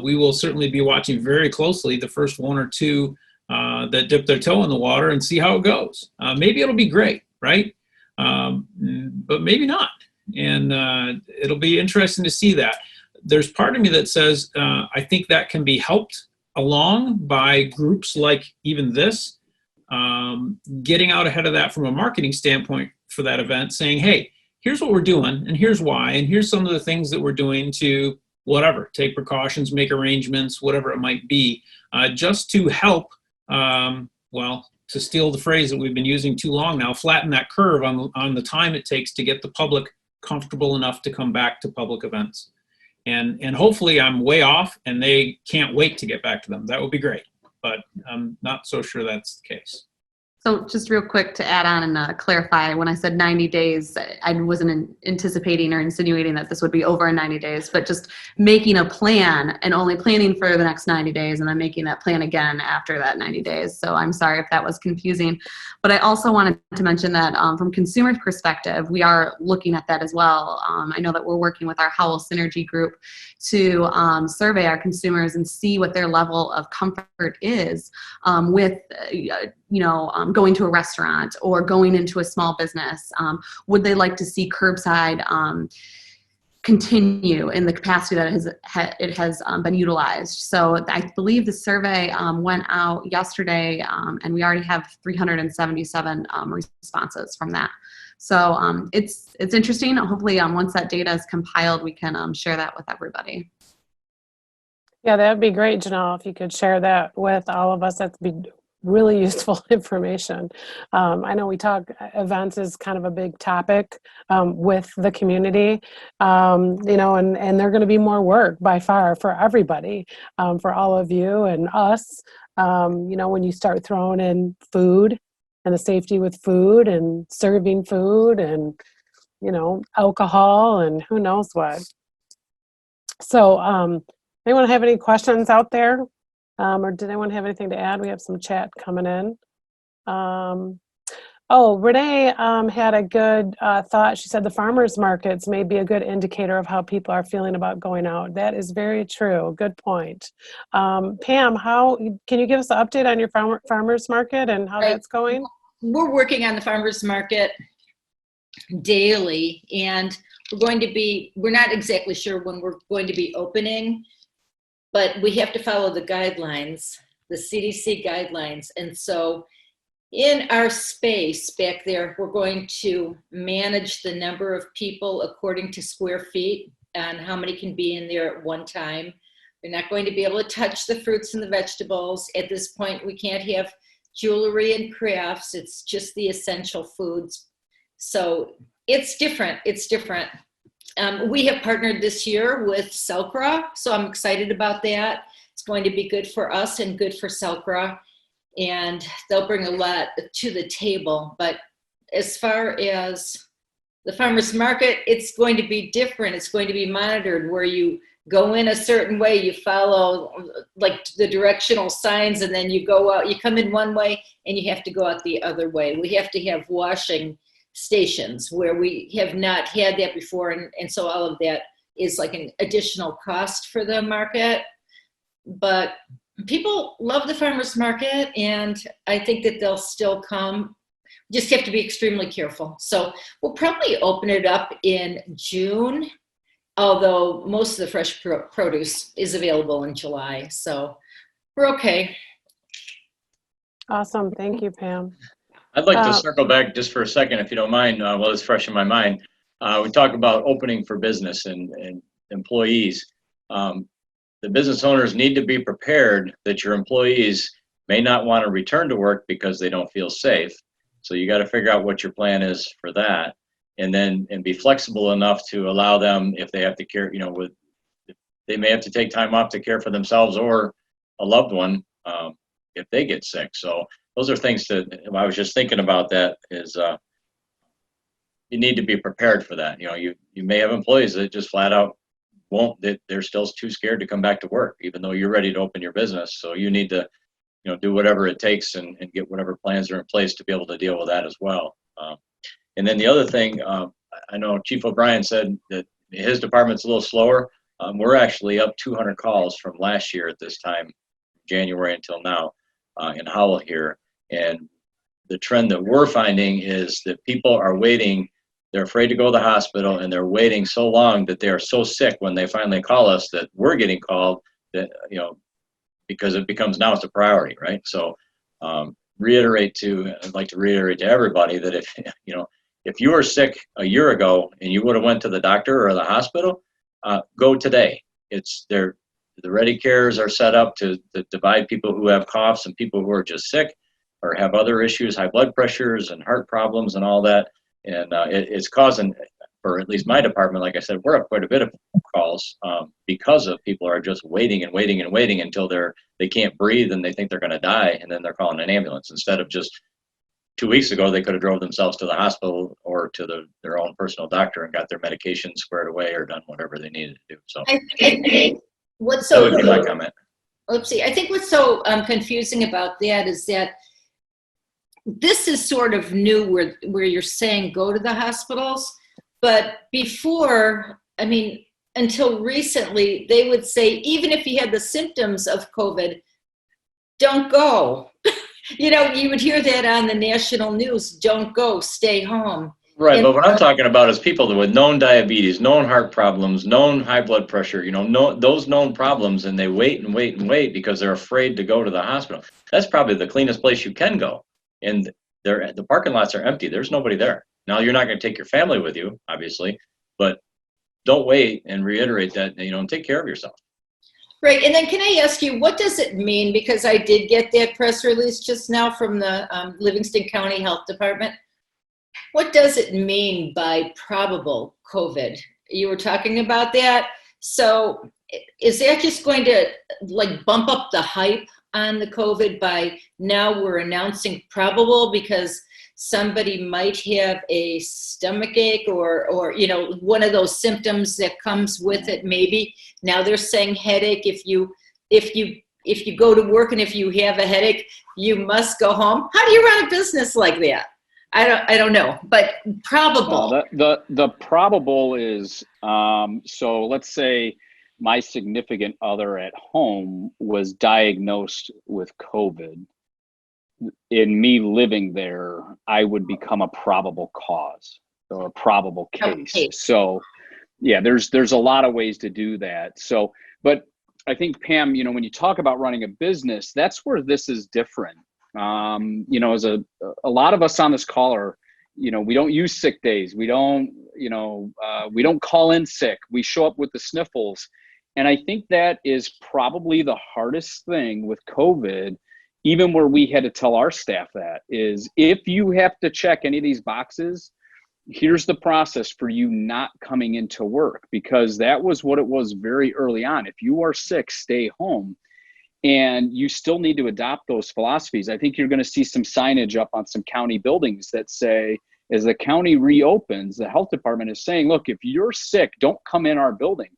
We will certainly be watching very closely the first one or two that dip their toe in the water and see how it goes. Maybe it'll be great, right? But maybe not. And it'll be interesting to see that. There's part of me that says I think that can be helped along by groups like even this, getting out ahead of that from a marketing standpoint for that event, saying, hey, here's what we're doing, and here's why, and here's some of the things that we're doing to whatever, take precautions, make arrangements, whatever it might be, just to help, to steal the phrase that we've been using too long now, flatten that curve on the time it takes to get the public comfortable enough to come back to public events. And hopefully I'm way off and they can't wait to get back to them. That would be great, but I'm not so sure that's the case. So just real quick to add on and clarify, when I said 90 days, I wasn't anticipating or insinuating that this would be over in 90 days, but just making a plan and only planning for the next 90 days and then making that plan again after that 90 days. So I'm sorry if that was confusing. But I also wanted to mention that from consumer perspective, we are looking at that as well. I know that we're working with our Howell Synergy group to survey our consumers and see what their level of comfort is with going to a restaurant or going into a small business. Would they like to see curbside continue in the capacity that it has been utilized? So I believe the survey went out yesterday, and we already have 377 responses from that. So it's interesting. Hopefully, once that data is compiled, we can share that with everybody. Yeah, that would be great, Janelle, if you could share that with all of us. That'd be really useful information. I know we talk events is kind of a big topic with the community, and they're going to be more work by far for everybody, for all of you and us. When you start throwing in food and the safety with food and serving food and, alcohol and who knows what. So anyone have any questions out there? Or did anyone have anything to add? We have some chat coming in. Renee had a good thought. She said the farmers markets may be a good indicator of how people are feeling about going out. That is very true. Good point. Pam, can you give us an update on your farmers market and how that's going? We're working on the farmers market daily, and we're not exactly sure when we're going to be opening, but we have to follow the guidelines, the CDC guidelines. And so in our space back there, we're going to manage the number of people according to square feet and how many can be in there at one time. We're not going to be able to touch the fruits and the vegetables. At this point, we can't have jewelry and crafts. It's just the essential foods. So it's different. It's different. We have partnered this year with Selcra, so I'm excited about that. It's going to be good for us and good for Selcra, and they'll bring a lot to the table. But as far as the farmers market, it's going to be different. It's going to be monitored, where you go in a certain way, you follow like the directional signs, and then you go out, you come in one way and you have to go out the other way. We have to have washing stations where we have not had that before, and so all of that is like an additional cost for the market. But people love the farmers market, and I think that they'll still come. Just have to be extremely careful. So we'll probably open it up in June, although most of the fresh produce is available in July. So We're okay. Awesome. Thank you, Pam. I'd like to Uh, circle back just for a second, if you don't mind, while it's fresh in my mind. We talk about opening for business and employees. The business owners need to be prepared that your employees may not want to return to work because they don't feel safe. So you got to figure out what your plan is for that, and be flexible enough to allow them, if they have to care, they may have to take time off to care for themselves or a loved one if they get sick. So those are things that I was just thinking about. That is, you need to be prepared for that. You may have employees that just flat out won't. They're still too scared to come back to work, even though you're ready to open your business. So you need to, do whatever it takes and get whatever plans are in place to be able to deal with that as well. And then the other thing, I know Chief O'Brien said that his department's a little slower. We're actually up 200 calls from last year at this time, January until now, in Howell here. And the trend that we're finding is that people are waiting. They're afraid to go to the hospital, and they're waiting so long that they are so sick when they finally call us that we're getting called, that, because it becomes, now it's a priority, right? So I'd like to reiterate to everybody that if you were sick a year ago and you would have went to the doctor or the hospital, go today. The Ready Cares are set up to divide people who have coughs and people who are just sick or have other issues, high blood pressures and heart problems and all that. And it's causing, for at least my department, like I said, we're up quite a bit of calls because of people are just waiting and waiting and waiting until they can't breathe and they think they're going to die, and then they're calling an ambulance instead of just 2 weeks ago they could have drove themselves to the hospital or to their own personal doctor and got their medication squared away or done whatever they needed to do. So I think what's that would be my comment. Oopsie. I think what's so confusing about that is that this is sort of new where you're saying go to the hospitals, but before, until recently, they would say, even if you had the symptoms of COVID, don't go. You would hear that on the national news, don't go, stay home. Right, but what I'm talking about is people with known diabetes, known heart problems, known high blood pressure, those known problems, and they wait and wait and wait because they're afraid to go to the hospital. That's probably the cleanest place you can go. And the parking lots are empty. There's nobody there. Now, you're not going to take your family with you, obviously, but don't wait, and reiterate that, take care of yourself. Right. And then can I ask you, what does it mean? Because I did get that press release just now from the Livingston County Health Department. What does it mean by probable COVID? You were talking about that. So is that just going to bump up the hype on the COVID by now we're announcing probable because somebody might have a stomach ache or one of those symptoms that comes with it? Maybe now they're saying headache. If you go to work and if you have a headache, you must go home. How do you run a business like that? I don't know, but probable. The probable is, so let's say my significant other at home was diagnosed with COVID. In me living there, I would become a probable cause or a probable case. Okay. So yeah, there's a lot of ways to do that. So, but I think, Pam, when you talk about running a business, that's where this is different. As a lot of us on this call are, we don't use sick days. We don't call in sick. We show up with the sniffles. And I think that is probably the hardest thing with COVID, even where we had to tell our staff that, is if you have to check any of these boxes, here's the process for you not coming into work, because that was what it was very early on. If you are sick, stay home. And you still need to adopt those philosophies. I think you're going to see some signage up on some county buildings that say, as the county reopens, the health department is saying, look, if you're sick, don't come in our building.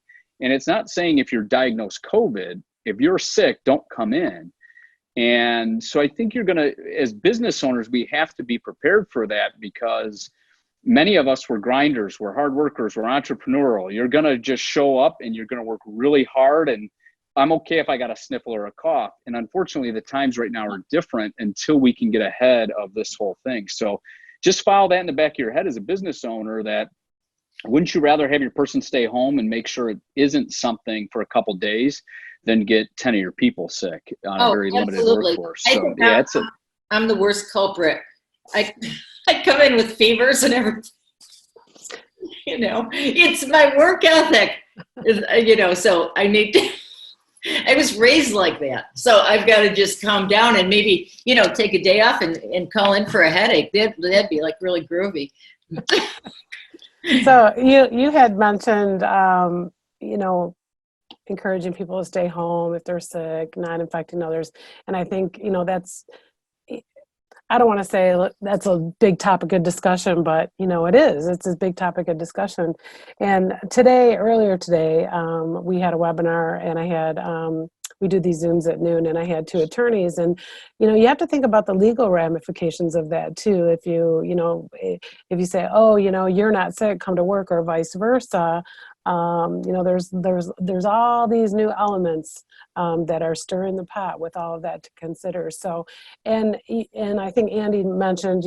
And it's not saying if you're diagnosed COVID, if you're sick, don't come in. And so I think you're going to, as business owners, we have to be prepared for that, because many of us were grinders, we're hard workers, we're entrepreneurial. You're going to just show up and you're going to work really hard, and I'm okay if I got a sniffle or a cough. And unfortunately, the times right now are different until we can get ahead of this whole thing. So just file that in the back of your head as a business owner, that wouldn't you rather have your person stay home and make sure it isn't something for a couple days than get 10 of your people sick on a very limited absolutely. workforce. I So think yeah, it's I'm the worst culprit. I come in with fevers and everything. It's my work ethic. So I need to. I was raised like that. So I've got to just calm down and maybe, take a day off and call in for a headache. That'd be like really groovy. So you had mentioned, encouraging people to stay home if they're sick, not infecting others. And I think, I don't want to say that's a big topic of discussion, but it is. It's a big topic of discussion. And earlier today, we had a webinar, and I had we do these Zooms at noon, and I had 2 attorneys, and you have to think about the legal ramifications of that too. If you say, oh, you're not sick, come to work, or vice versa. There's all these new elements that are stirring the pot with all of that to consider. So, and I think Andy mentioned,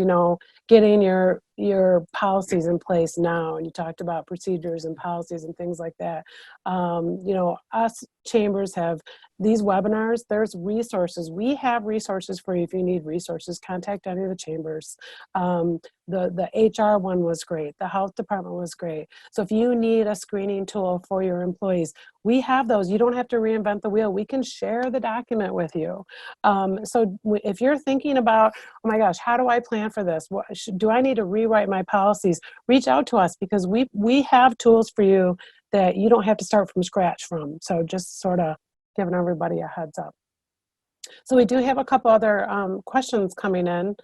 getting your policies in place now, and you talked about procedures and policies and things like that. Us chambers have these webinars. There's resources. We have resources for you if you need resources. Contact any of the chambers. The HR one was great. The health department was great. So if you need a screening tool for your employees, we have those. You don't have to reinvent the wheel. We can share the document with you. So if you're thinking about, oh my gosh, how do I plan for this? Do I need to rewrite my policies? Reach out to us, because we have tools for you that you don't have to start from scratch from. So just sort of giving everybody a heads up. So we do have a couple other questions coming in.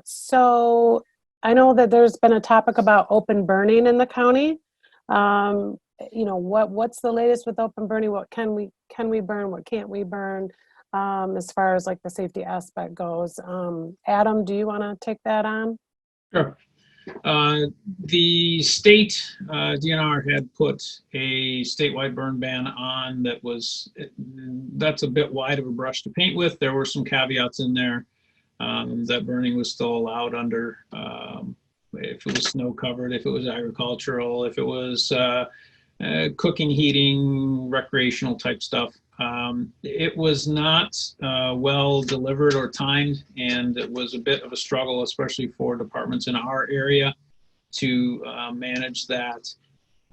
So I know that there's been a topic about open burning in the county. What's the latest with open burning? What can we burn? What can't we burn? As far as like the safety aspect goes. Adam, do you want to take that on? Sure. The state DNR had put a statewide burn ban on that's a bit wide of a brush to paint with. There were some caveats in there that burning was still allowed under if it was snow covered, if it was agricultural, if it was cooking, heating, recreational type stuff. It was not well delivered or timed, and it was a bit of a struggle, especially for departments in our area, to manage that,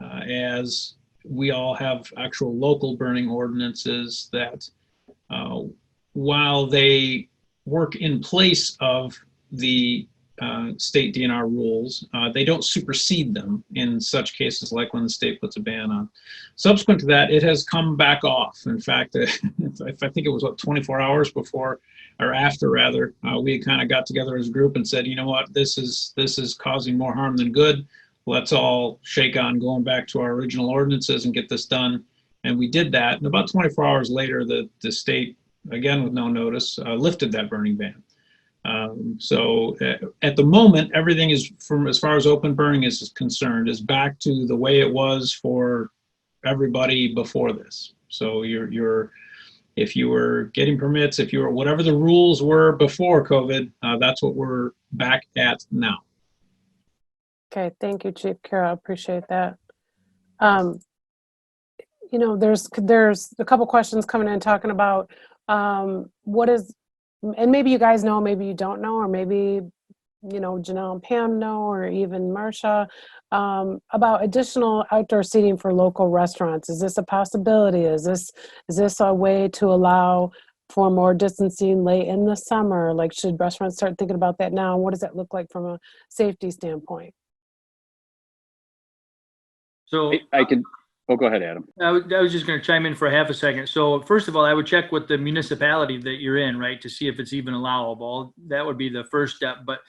as we all have actual local burning ordinances that, while they work in place of the state DNR rules, they don't supersede them in such cases like when the state puts a ban on. Subsequent to that, it has come back off. In fact, I think it was 24 hours before or after rather, we kind of got together as a group and said, you know what, this is causing more harm than good. Let's all shake on going back to our original ordinances and get this done. And we did that. And about 24 hours later, the state, again with no notice, lifted that burning ban. So at the moment, everything is, from as far as open burning is concerned, is back to the way it was for everybody before this. So if you were getting permits, if you were, whatever the rules were before COVID, that's what we're back at now. Okay, thank you, Chief Carroll. Appreciate that. There's a couple questions coming in talking about what is, and maybe you guys know, maybe you don't know, or maybe Janelle and Pam know, or even Marcia, about additional outdoor seating for local restaurants. Is this a possibility? Is this a way to allow for more distancing late in the summer? Like, should restaurants start thinking about that now? What does that look like from a safety standpoint? So go ahead, Adam. I was just going to chime in for half a second. So first of all, I would check with the municipality that you're in, right, to see if it's even allowable. That would be the first step. But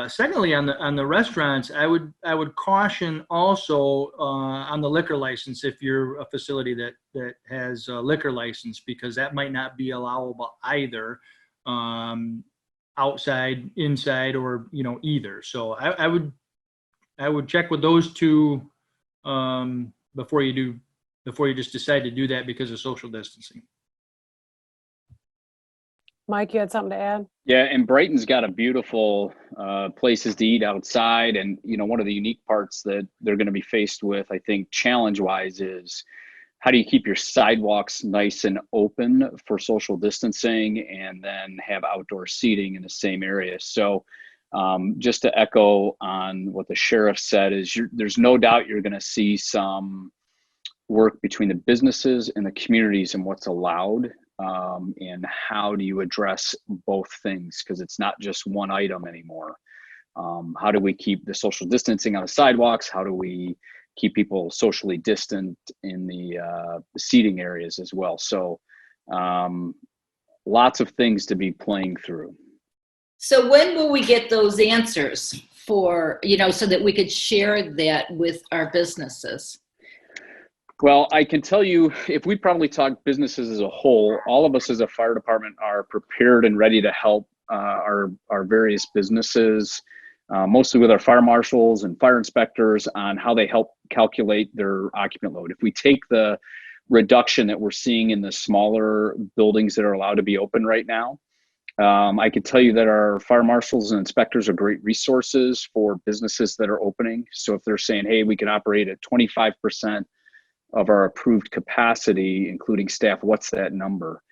secondly, on the restaurants, I would caution also on the liquor license if you're a facility that has a liquor license, because that might not be allowable either, outside, inside, or either. So I would check with those two before you just decide to do that because of social distancing. Mike, you had something to add? Yeah, and Brighton's got a beautiful places to eat outside. And, one of the unique parts that they're going to be faced with, I think, challenge-wise, is how do you keep your sidewalks nice and open for social distancing and then have outdoor seating in the same area? So just to echo on what the sheriff said is there's no doubt you're going to see some work between the businesses and the communities and what's allowed, and how do you address both things, because it's not just one item anymore. How do we keep the social distancing on the sidewalks? How do we keep people socially distant in the seating areas as well? So lots of things to be playing through. So when will we get those answers for, so that we could share that with our businesses? Well, I can tell you, if we probably talk businesses as a whole, all of us as a fire department are prepared and ready to help our various businesses, mostly with our fire marshals and fire inspectors, on how they help calculate their occupant load. If we take the reduction that we're seeing in the smaller buildings that are allowed to be open right now, I can tell you that our fire marshals and inspectors are great resources for businesses that are opening. So if they're saying, hey, we can operate at 25% of our approved capacity, including staff, what's that number?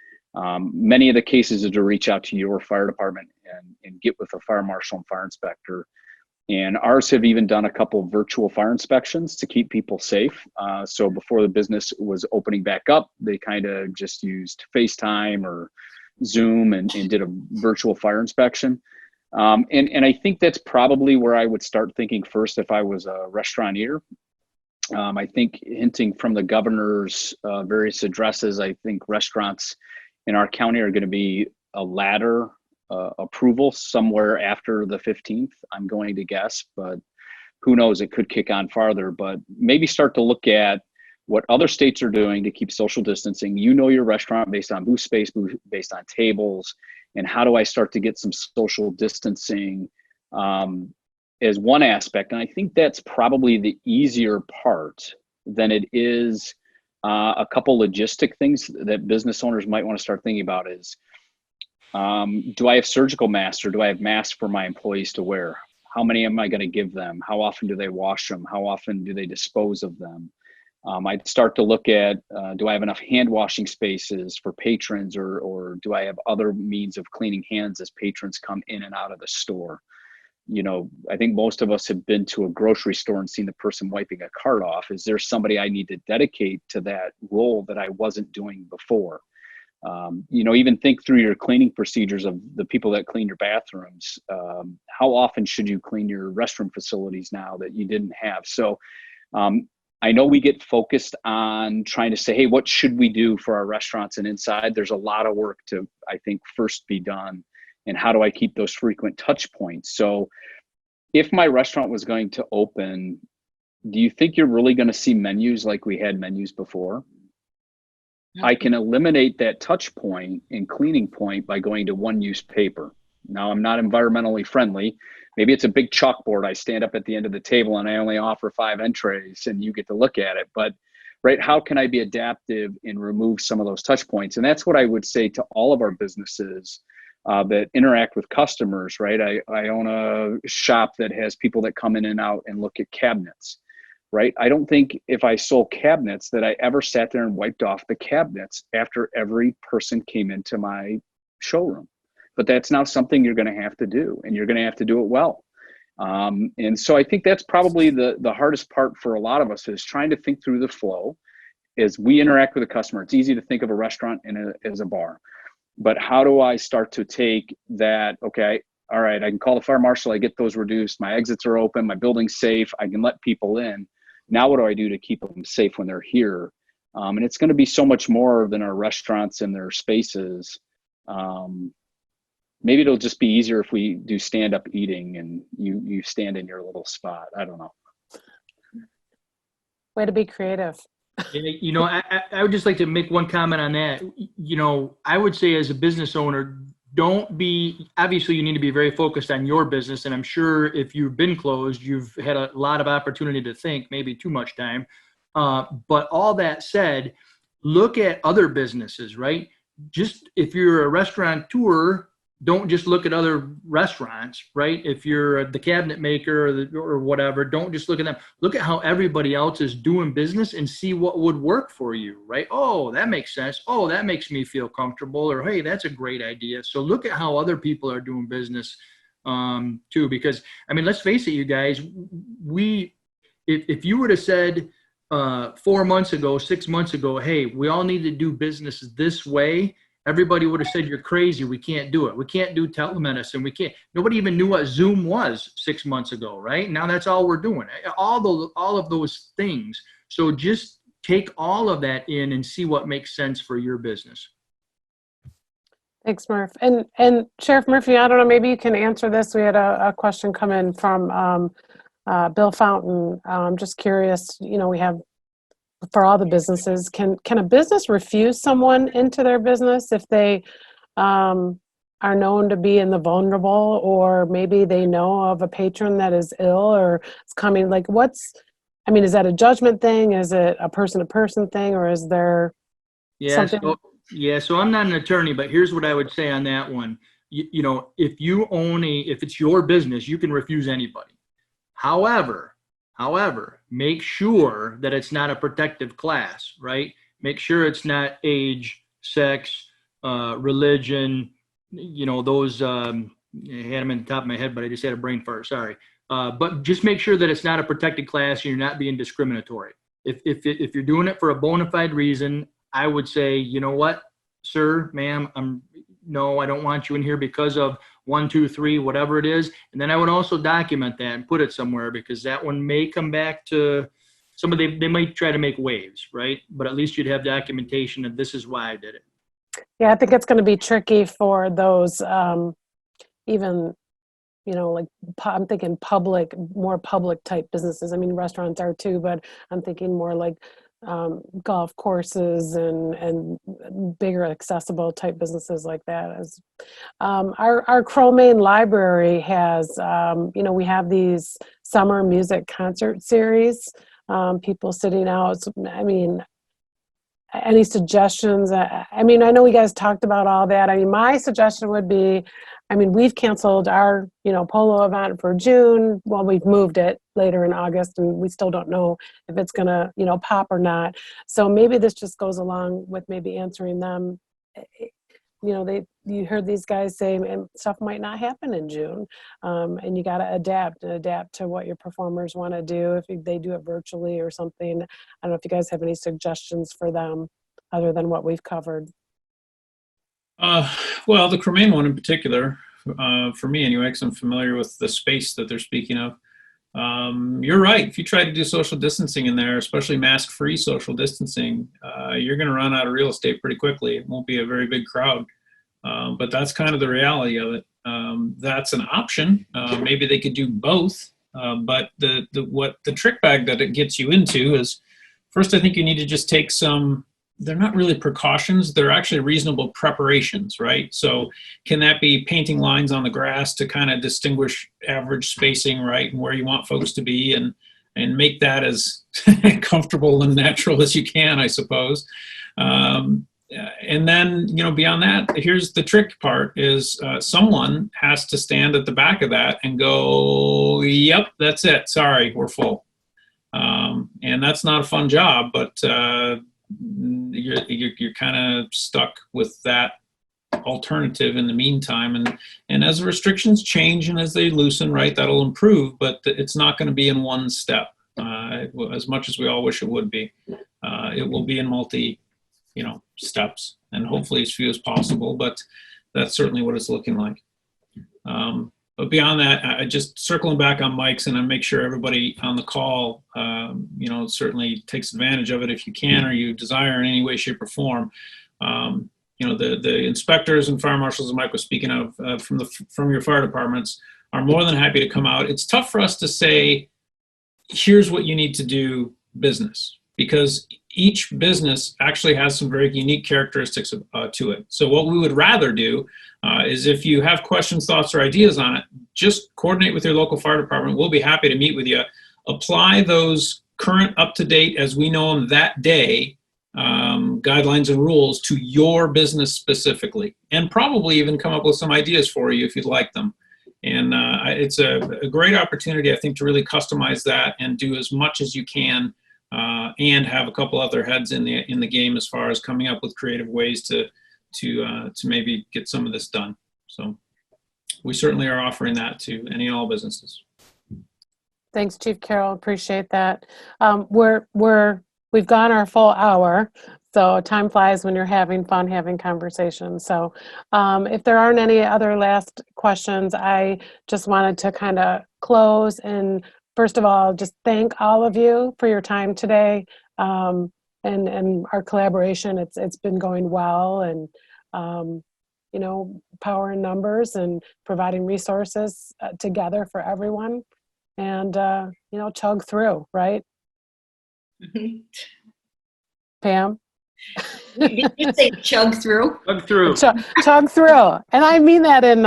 Many of the cases are to reach out to your fire department and get with a fire marshal and fire inspector. And ours have even done a couple of virtual fire inspections to keep people safe. So before the business was opening back up, they kind of just used FaceTime or Zoom and did a virtual fire inspection. And I think that's probably where I would start thinking first if I was a restauranteur. I think hinting from the governor's various addresses, I think restaurants in our county are going to be a ladder approval somewhere after the 15th, I'm going to guess, but who knows, it could kick on farther. But maybe start to look at what other states are doing to keep social distancing. Your restaurant based on booth space, based on tables, and how do I start to get some social distancing as one aspect. And I think that's probably the easier part than it is a couple logistic things that business owners might want to start thinking about is, do I have surgical masks or do I have masks for my employees to wear? How many am I going to give them? How often do they wash them? How often do they dispose of them? I'd start to look at, do I have enough hand washing spaces for patrons, or do I have other means of cleaning hands as patrons come in and out of the store? I think most of us have been to a grocery store and seen the person wiping a cart off. Is there somebody I need to dedicate to that role that I wasn't doing before? Even think through your cleaning procedures of the people that clean your bathrooms. How often should you clean your restroom facilities now that you didn't have? So I know we get focused on trying to say, hey, what should we do for our restaurants and inside? There's a lot of work to, I think, first be done. And how do I keep those frequent touch points? So if my restaurant was going to open, do you think you're really going to see menus like we had menus before? I can eliminate that touch point and cleaning point by going to one-use paper. Now, I'm not environmentally friendly. Maybe it's a big chalkboard. I stand up at the end of the table and I only offer 5 entrees and you get to look at it. But right, how can I be adaptive and remove some of those touch points? And that's what I would say to all of our businesses that interact with customers, right? I own a shop that has people that come in and out and look at cabinets, right? I don't think if I sold cabinets that I ever sat there and wiped off the cabinets after every person came into my showroom. But that's now something you're going to have to do, and you're going to have to do it well. And so I think that's probably the hardest part for a lot of us is trying to think through the flow as we interact with a customer. It's easy to think of a restaurant as a bar. But how do I start to take that, okay, all right, I can call the fire marshal, I get those reduced, my exits are open, my building's safe, I can let people in. Now what do I do to keep them safe when they're here? And it's going to be so much more than our restaurants and their spaces. Maybe it'll just be easier if we do stand-up eating and you stand in your little spot. I don't know. Way to be creative. I would just like to make one comment on that. I would say as a business owner, obviously you need to be very focused on your business. And I'm sure if you've been closed, you've had a lot of opportunity to think, maybe too much time. But all that said, look at other businesses, right? Just if you're a restaurateur, don't just look at other restaurants, right? If you're the cabinet maker or whatever, don't just look at them. Look at how everybody else is doing business and see what would work for you, right? Oh, that makes sense. Oh, that makes me feel comfortable. Or, hey, that's a great idea. So look at how other people are doing business too. Because, I mean, let's face it, you guys, if you would have said 4 months ago, 6 months ago, hey, we all need to do business this way, everybody would have said, you're crazy. We can't do it. We can't do telemedicine. We can't. Nobody even knew what Zoom was 6 months ago, right? Now that's all we're doing. All of those things. So just take all of that in and see what makes sense for your business. Thanks, Murph. And Sheriff Murphy, I don't know, maybe you can answer this. We had a question come in from Bill Fountain. I'm just curious, we have, for all the businesses, can a business refuse someone into their business if they are known to be in the vulnerable, or maybe they know of a patron that is ill or is coming? Like, is that a judgment thing? Is it a person-to-person thing, or is there something? So I'm not an attorney, but here's what I would say on that one. If it's your business, you can refuse anybody. However, make sure that it's not a protective class, right? Make sure it's not age, sex, religion, those, I had them in the top of my head, but I just had a brain fart, sorry. But just make sure that it's not a protected class and you're not being discriminatory. If you're doing it for a bona fide reason, I would say, you know what, sir, ma'am, I don't want you in here because of 1, 2, 3, whatever it is. And then I would also document that and put it somewhere, because that one may come back to somebody. They might try to make waves, right? But at least you'd have documentation that this is why I did it. Yeah, I think it's going to be tricky for those, even, I'm thinking more public type businesses. I mean, restaurants are too, but I'm thinking more like golf courses and bigger accessible type businesses like that. As our Crow-Main Library has, we have these summer music concert series, people sitting out. I mean, any suggestions? I know we guys talked about all that. I mean, my suggestion would be, we've canceled our, polo event for June. Well, we've moved it later in August, and we still don't know if it's going to, pop or not. So maybe this just goes along with maybe answering them. You heard these guys say stuff might not happen in June, and you got to adapt to what your performers want to do. If they do it virtually or something, I don't know if you guys have any suggestions for them other than what we've covered. Well, the Crow-Main one in particular, for me anyway, because I'm familiar with the space that they're speaking of. You're right. If you try to do social distancing in there, especially mask-free social distancing, you're going to run out of real estate pretty quickly. It won't be a very big crowd. But that's kind of the reality of it. That's an option. Maybe they could do both. But the trick bag that it gets you into is, first, I think you need to just take some, they're not really precautions, they're actually reasonable preparations, right? So can that be painting lines on the grass to kind of distinguish average spacing, right, and where you want folks to be, and make that as comfortable and natural as you can, I suppose. And then, beyond that, here's the trick part is someone has to stand at the back of that and go, yep, that's it. Sorry, we're full. And that's not a fun job, but you're kind of stuck with that alternative in the meantime. And as the restrictions change and as they loosen, right, that'll improve, but it's not going to be in one step as much as we all wish it would be. It will be in multi steps, and hopefully as few as possible, but that's certainly what it's looking like. But beyond that, I just circling back on mics, and I make sure everybody on the call, certainly takes advantage of it if you can, or you desire in any way, shape, or form. The inspectors and fire marshals that Mike was speaking of from your fire departments are more than happy to come out. It's tough for us to say, here's what you need to do business, because each business actually has some very unique characteristics to it. So what we would rather do is, if you have questions, thoughts, or ideas on it, just coordinate with your local fire department. We'll be happy to meet with you. Apply those current, up-to-date, as we know them that day, guidelines and rules to your business specifically, and probably even come up with some ideas for you if you'd like them. And it's a great opportunity, I think, to really customize that and do as much as you can, and have a couple other heads in the game as far as coming up with creative ways to maybe get some of this done. So we certainly are offering that to any and all businesses. Thanks, Chief Carroll. Appreciate that. We've gone our full hour, so time flies when you're having fun having conversations. So if there aren't any other last questions, I just wanted to kind of close and first of all, just thank all of you for your time today, and our collaboration. It's been going well, and you know, power in numbers and providing resources together for everyone, and you know, chug through, right? Pam? Did you say chug through? Chug through. Chug through, and I mean that in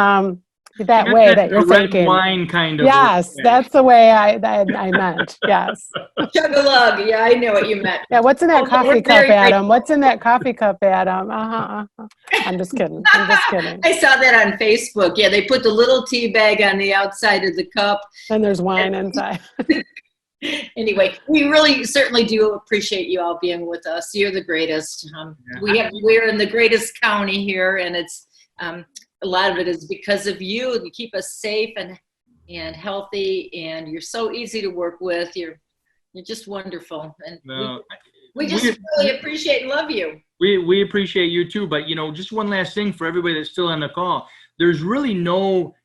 that way that you're red thinking. wine kind of. Yes, that's the way I meant. Yes. Chug a lug. Yeah, I know what you meant. Yeah. What's in that Oh, coffee we're cup, very Adam? What's in that coffee cup, Adam? I'm just kidding. I'm just kidding. I saw that on Facebook. Yeah, they put the little tea bag on the outside of the cup. And there's wine inside. Anyway, we really certainly do appreciate you all being with us. You're the greatest. We're in the greatest county here, and it's a lot of it is because of you. You keep us safe and healthy, and you're so easy to work with. You're just wonderful, and we just really appreciate and love you. We appreciate you too. But you know, just one last thing for everybody that's still on the call. There's really no,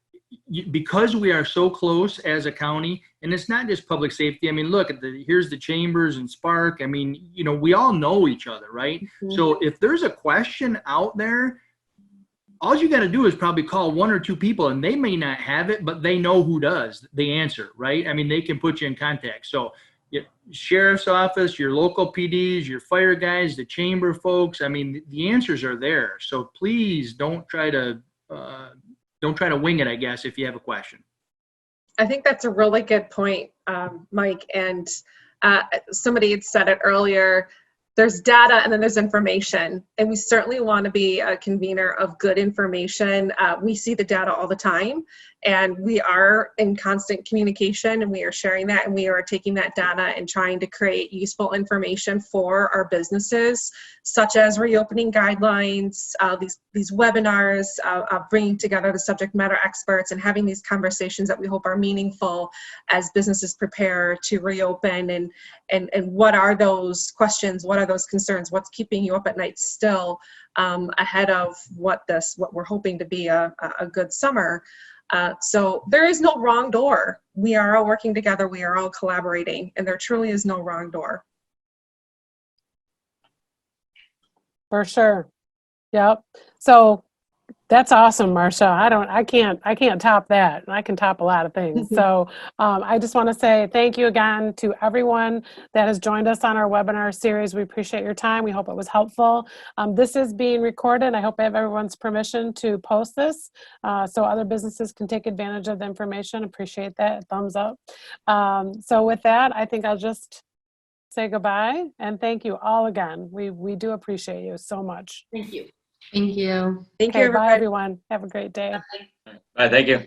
because we are so close as a county, and it's not just public safety. I mean, look at here's the Chambers and Spark. I mean, you know, we all know each other, right? Mm-hmm. So if there's a question out there, all you got to do is probably call one or two people, and they may not have it, but they know who does the answer, right? I mean, they can put you in contact. So sheriff's office, your local PDs, your fire guys, the chamber folks, I mean, the answers are there. So please don't try to wing it, I guess, if you have a question. I think that's a really good point, Mike. And somebody had said it earlier, there's data and then there's information. And we certainly want to be a convener of good information. We see the data all the time, and we are in constant communication, and we are sharing that, and we are taking that data and trying to create useful information for our businesses, such as reopening guidelines, these webinars, bringing together the subject matter experts and having these conversations that we hope are meaningful as businesses prepare to reopen, and what are those questions, what are those concerns, what's keeping you up at night still, ahead of what we're hoping to be a good summer. So there is no wrong door. We are all working together. We are all collaborating, and there truly is no wrong door. For sure. Yep. So that's awesome, Marcia. I can't top that. I can top a lot of things. So I just want to say thank you again to everyone that has joined us on our webinar series. We appreciate your time. We hope it was helpful. This is being recorded. I hope I have everyone's permission to post this so other businesses can take advantage of the information. Appreciate that. Thumbs up. So with that, I think I'll just say goodbye and thank you all again. We do appreciate you so much. Thank you. Thank you. Thank you, Okay, everybody. bye everyone. Have a great day. Bye. Bye, thank you.